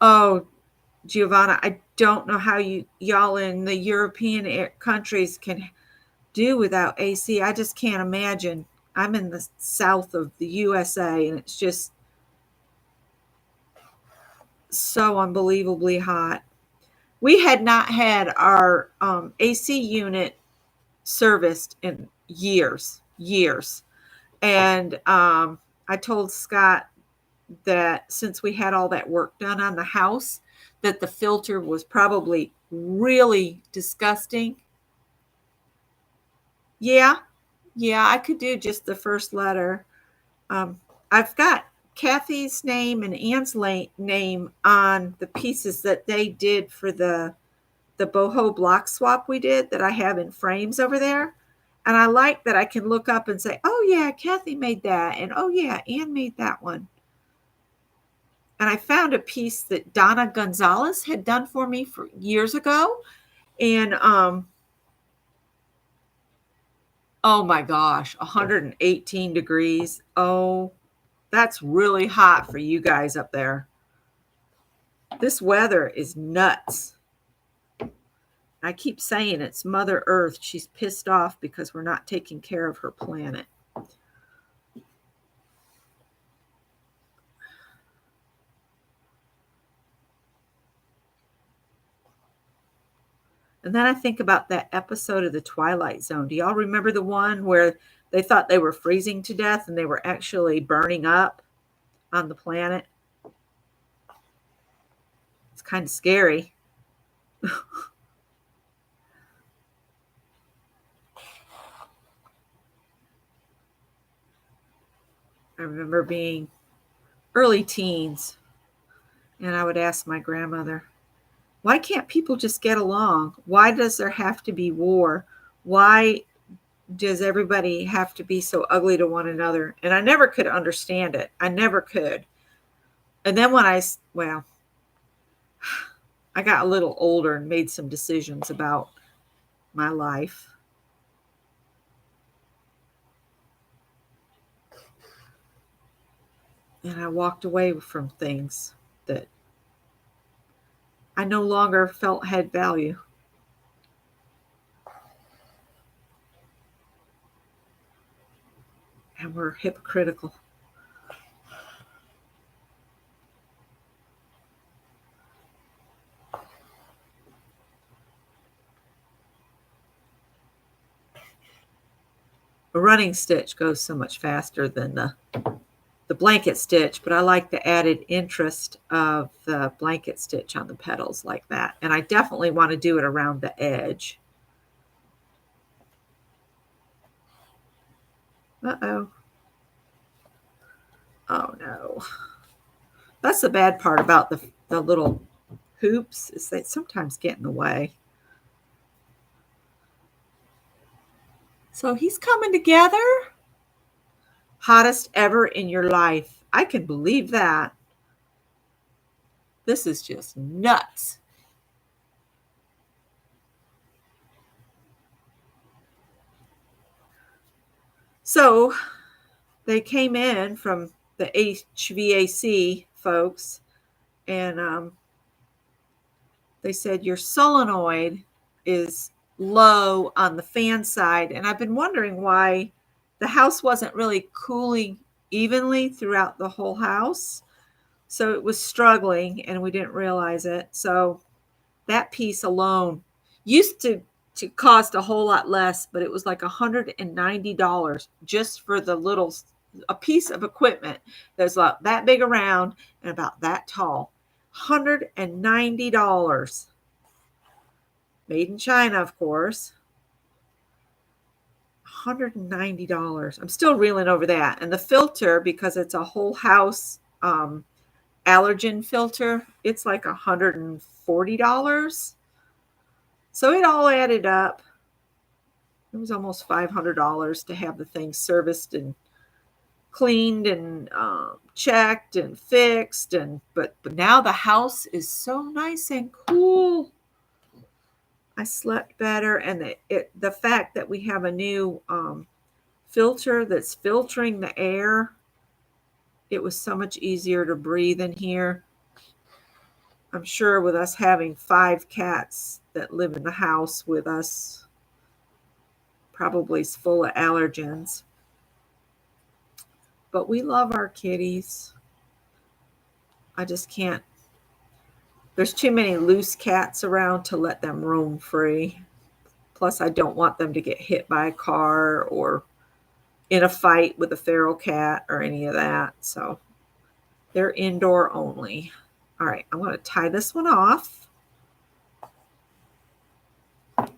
oh, Giovanna, I don't know how y'all in the European countries can do without AC. I just can't imagine. I'm in the south of the USA, and it's just so unbelievably hot. We had not had our AC unit serviced in years. And I told Scott that since we had all that work done on the house, that the filter was probably really disgusting. Yeah, I could do just the first letter. I've got Kathy's name and Ann's name on the pieces that they did for the boho block swap we did, that I have in frames over there. And I like that I can look up and say, oh yeah, Kathy made that. And oh yeah, Ann made that one. And I found a piece that Donna Gonzalez had done for me for years ago. And oh my gosh, 118 degrees. Oh, that's really hot for you guys up there. This weather is nuts. I keep saying it's Mother Earth. She's pissed off because we're not taking care of her planet. And then I think about that episode of The Twilight Zone. Do y'all remember the one where they thought they were freezing to death and they were actually burning up on the planet? It's kind of scary. remember being early teens, and I would ask my grandmother, why can't people just get along? Why does there have to be war? Why does everybody have to be so ugly to one another? And I never could understand it. I never could. And then when I got a little older and made some decisions about my life. And I walked away from things that I no longer felt had value. And were hypocritical. A running stitch goes so much faster than the blanket stitch, but I like the added interest of the blanket stitch on the petals like that. And I definitely want to do it around the edge. Uh-oh. Oh no. That's the bad part about the little hoops, is they sometimes get in the way. So he's coming together. Hottest ever in your life. I can believe that. This is just nuts. So they came in from the HVAC folks, and they said your solenoid is low on the fan side. And I've been wondering why the house wasn't really cooling evenly throughout the whole house. So it was struggling and we didn't realize it. So that piece alone used to cost a whole lot less, but it was like $190 just for a piece of equipment that's about that big around and about that tall. $190. Made in China, of course. $190. I'm still reeling over that. And the filter, because it's a whole house allergen filter, it's like $140. So it all added up. It was almost $500 to have the thing serviced and cleaned and checked and fixed. But now the house is so nice and cool. I slept better, and the fact that we have a new filter that's filtering the air, it was so much easier to breathe in here. I'm sure with us having 5 cats that live in the house with us, probably is full of allergens. But we love our kitties. I just can't. There's too many loose cats around to let them roam free. Plus, I don't want them to get hit by a car or in a fight with a feral cat or any of that. So they're indoor only. All right, I'm going to tie this one off. And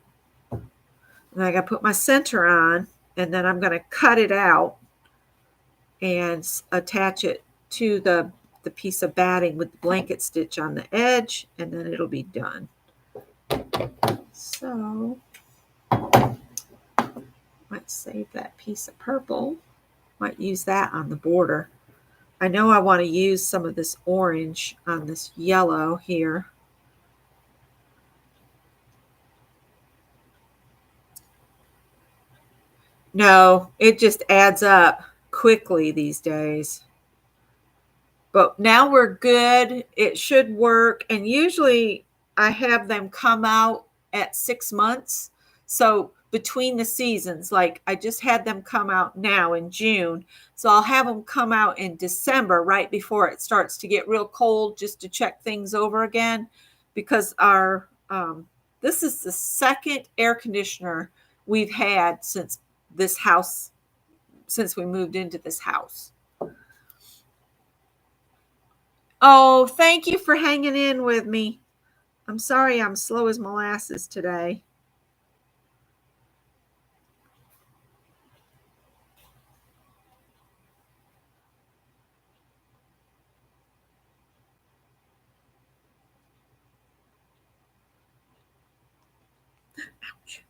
I got to put my center on, and then I'm going to cut it out and attach it to the piece of batting with the blanket stitch on the edge, and then it'll be done. So let's save that piece of purple. Might use that on the border. I know I want to use some of this orange on this yellow here. No, it just adds up quickly these days. But now we're good. It should work. And usually I have them come out at 6 months. So between the seasons, like I just had them come out now in June. So I'll have them come out in December, right before it starts to get real cold, just to check things over again. Because this is the second air conditioner we've had since this house, since we moved into this house. Oh, thank you for hanging in with me. I'm sorry I'm slow as molasses today. Ouch.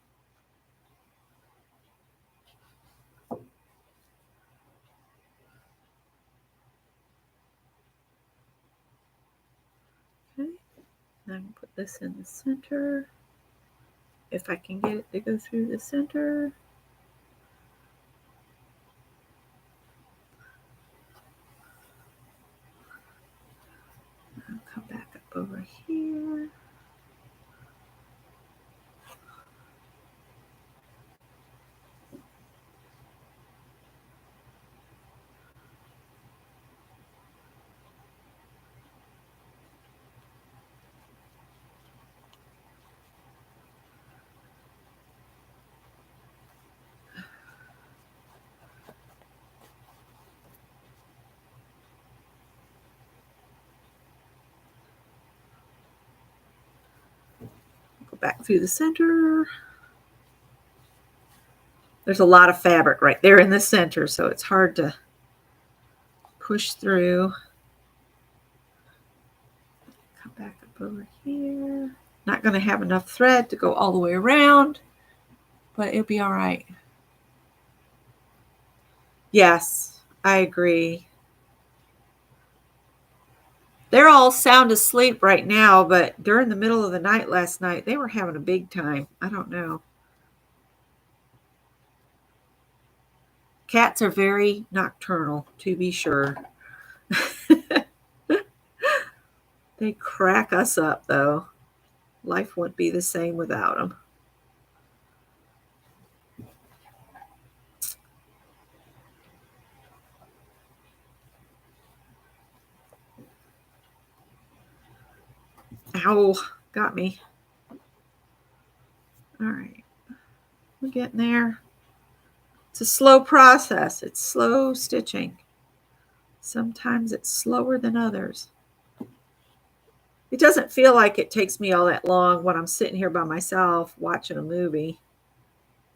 Okay, now I'm going to put this in the center. If I can get it to go through the center. I'll come back up over here. Go back through the center. There's a lot of fabric right there in the center, so it's hard to push through. Come back up over here. Not going to have enough thread to go all the way around, but it'll be all right. Yes, I agree. They're all sound asleep right now, but during the middle of the night last night, they were having a big time. I don't know. Cats are very nocturnal, to be sure. They crack us up, though. Life wouldn't be the same without them. Ow, got me. All right, we're getting there. It's a slow process. It's slow stitching. Sometimes it's slower than others. It doesn't feel like it takes me all that long when I'm sitting here by myself watching a movie.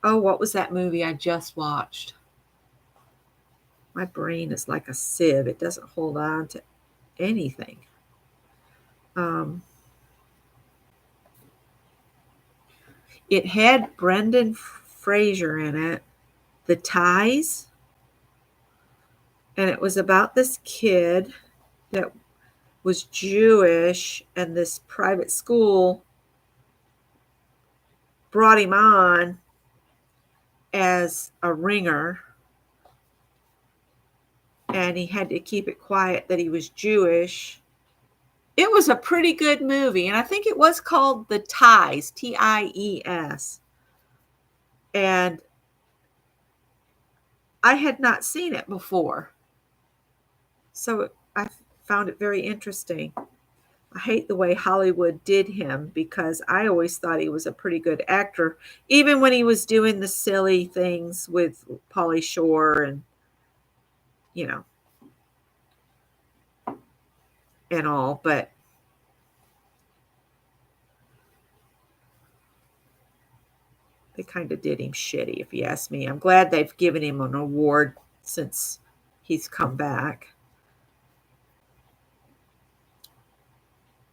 Oh, what was that movie I just watched? My brain is like a sieve. It doesn't hold on to anything. It had Brendan Fraser in it, The Ties. And it was about this kid that was Jewish, and this private school brought him on as a ringer, and he had to keep it quiet that he was Jewish. It was a pretty good movie, and I think it was called The Ties, Ties. And I had not seen it before, so I found it very interesting. I hate the way Hollywood did him, because I always thought he was a pretty good actor, even when he was doing the silly things with Pauly Shore and, you know, and all. But they kind of did him shitty, if you ask me. I'm glad they've given him an award since he's come back.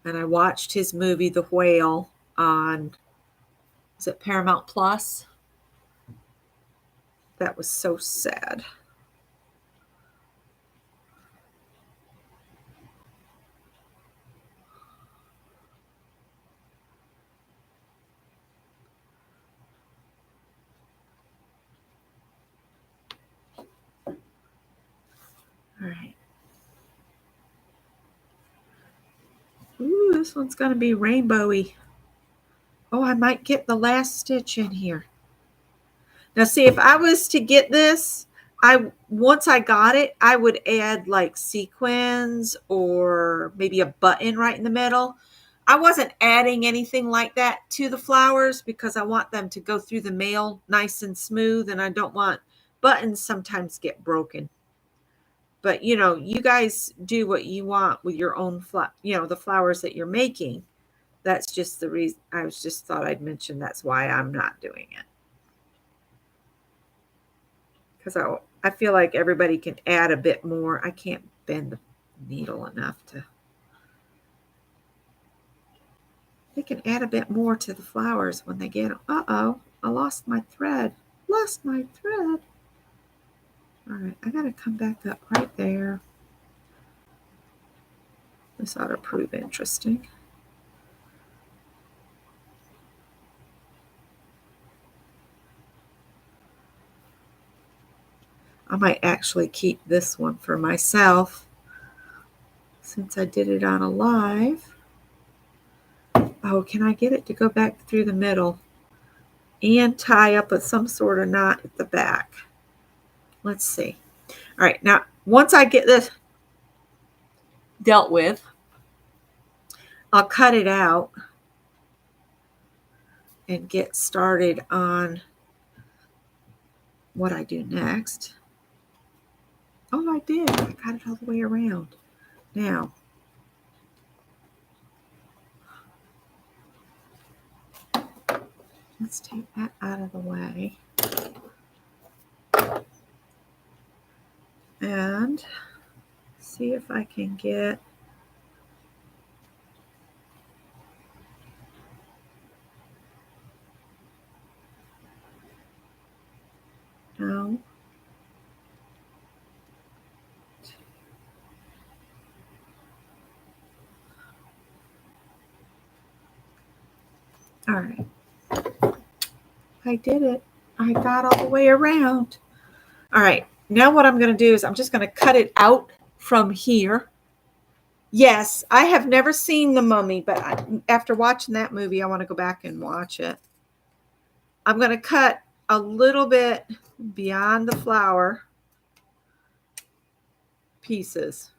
And I watched his movie The Whale on, is it Paramount Plus? That was so sad. All right. Ooh, this one's going to be rainbowy. Oh, I might get the last stitch in here. Now, see, if I was to get this, once I got it, I would add like sequins or maybe a button right in the middle. I wasn't adding anything like that to the flowers because I want them to go through the mail nice and smooth, and I don't want buttons sometimes get broken. But, you guys do what you want with your own, the flowers that you're making. That's just the reason. Just thought I'd mention that's why I'm not doing it. Because I feel like everybody can add a bit more. I can't bend the needle enough to. They can add a bit more to the flowers when they get them. Uh-oh, I lost my thread. Lost my thread. All right, I got to come back up right there. This ought to prove interesting. I might actually keep this one for myself since I did it on a live. Oh, can I get it to go back through the middle and tie up with some sort of knot at the back? Let's see. All right, now once I get this dealt with, I'll cut it out and get started on what I do next. Oh, I did. I got it all the way around. Now, let's take that out of the way. And see if I can get no. All right. I did it. I got all the way around. All right. Now what I'm going to do is I'm just going to cut it out from here. Yes, I have never seen The Mummy, but after watching that movie, I want to go back and watch it. I'm going to cut a little bit beyond the flower pieces.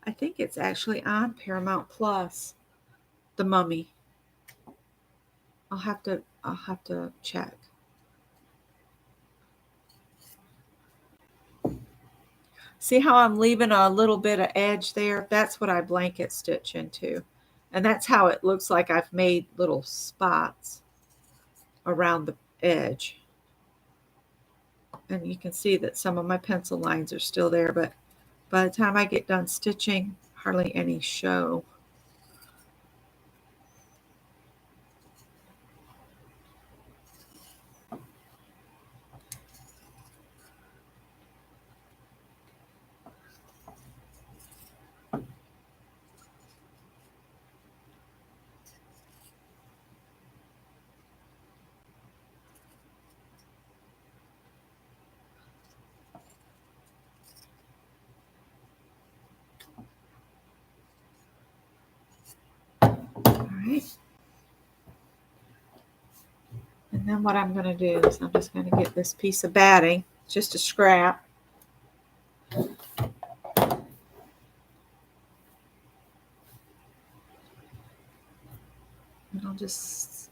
I think it's actually on Paramount Plus, The Mummy. I'll have to check. See how I'm leaving a little bit of edge there? That's what I blanket stitch into. And that's how it looks like I've made little spots around the edge. And you can see that some of my pencil lines are still there, but by the time I get done stitching, hardly any show. All right. And then what I'm going to do is I'm just going to get this piece of batting, just a scrap. And I'll just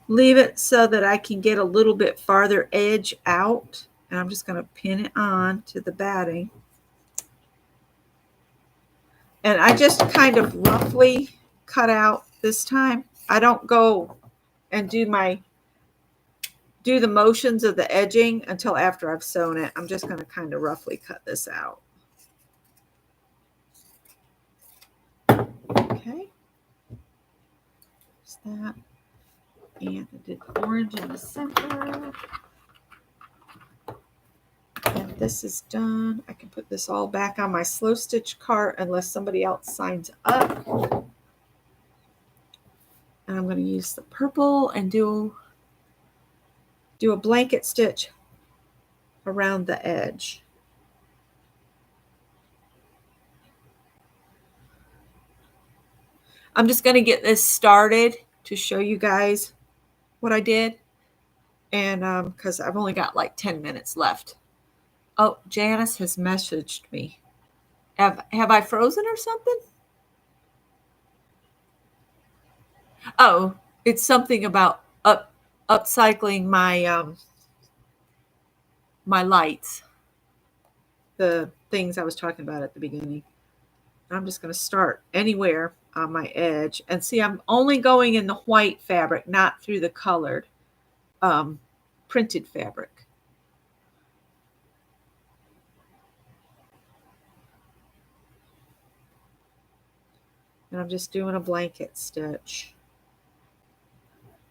leave it so that I can get a little bit farther edge out. And I'm just going to pin it on to the batting. And I just kind of roughly cut out this time. I don't go and do the motions of the edging until after I've sewn it. I'm just going to kind of roughly cut this out. Okay. There's that. And I did the orange in the center. And this is done. I can put this all back on my slow stitch cart unless somebody else signs up. And I'm going to use the purple and do a blanket stitch around the edge. I'm just going to get this started to show you guys what I did. And because I've only got like 10 minutes left. Oh, Janice has messaged me. Have I frozen or something? Oh, it's something about upcycling my lights, the things I was talking about at the beginning. I'm just going to start anywhere on my edge. And see, I'm only going in the white fabric, not through the colored um, printed fabric. And I'm just doing a blanket stitch.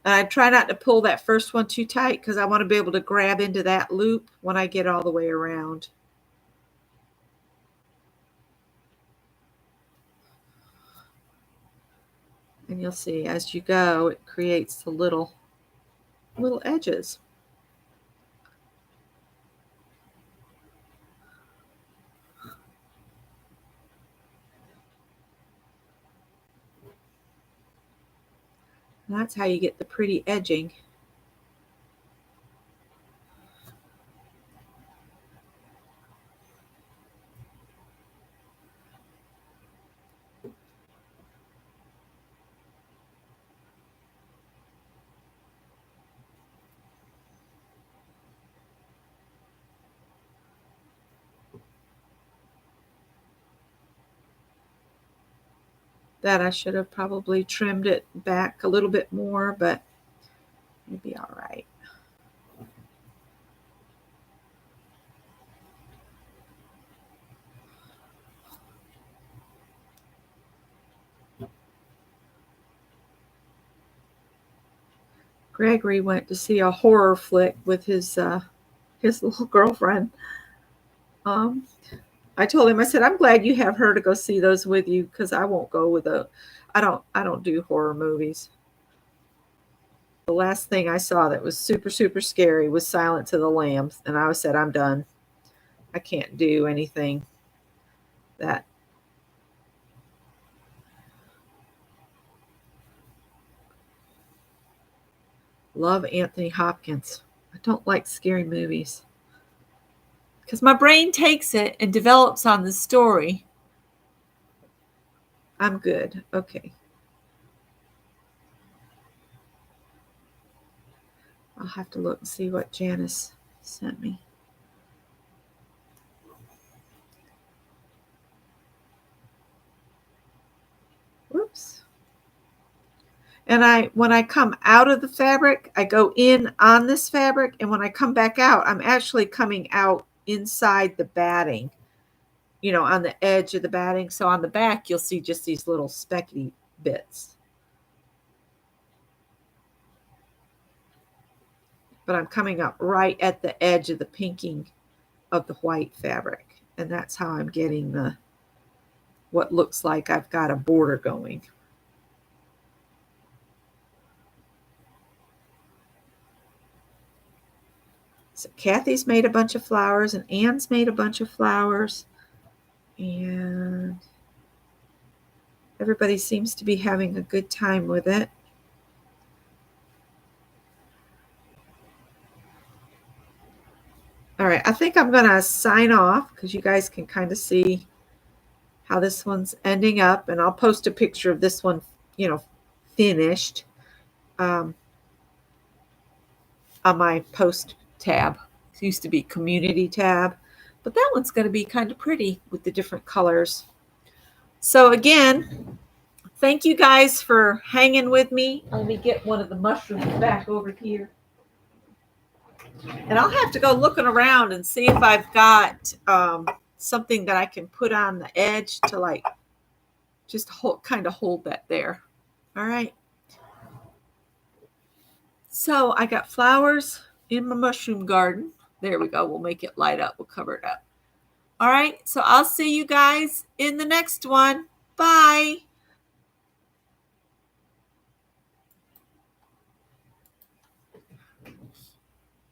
And I try not to pull that first one too tight because I want to be able to grab into that loop when I get all the way around. And you'll see as you go, it creates the little edges. And that's how you get the pretty edging. That I should have probably trimmed it back a little bit more, but it'll be all right. Gregory went to see a horror flick with his little girlfriend. Um, I told him, I said, I'm glad you have her to go see those with you because I won't go with I don't do horror movies. The last thing I saw that was super, super scary was Silence of the Lambs. And I said, I'm done. I can't do anything that. Love Anthony Hopkins. I don't like scary movies because my brain takes it and develops on the story. I'm good. Okay. I'll have to look and see what Janice sent me. Whoops. And when I come out of the fabric, I go in on this fabric. And when I come back out, I'm actually coming out inside the batting, on the edge of the batting. So on the back, you'll see just these little specky bits. But I'm coming up right at the edge of the pinking of the white fabric. And that's how I'm getting what looks like I've got a border going. So Kathy's made a bunch of flowers and Anne's made a bunch of flowers. And everybody seems to be having a good time with it. All right, I think I'm going to sign off because you guys can kind of see how this one's ending up. And I'll post a picture of this one, finished on my post tab. It used to be community tab. But that one's going to be kind of pretty with the different colors. So again, thank you guys for hanging with me. Let me get one of the mushrooms back over here. And I'll have to go looking around and see if I've got something that I can put on the edge to just kind of hold that there. All right. So I got flowers in my mushroom garden. There we go. We'll make it light up. We'll cover it up. All right. So I'll see you guys in the next one. Bye.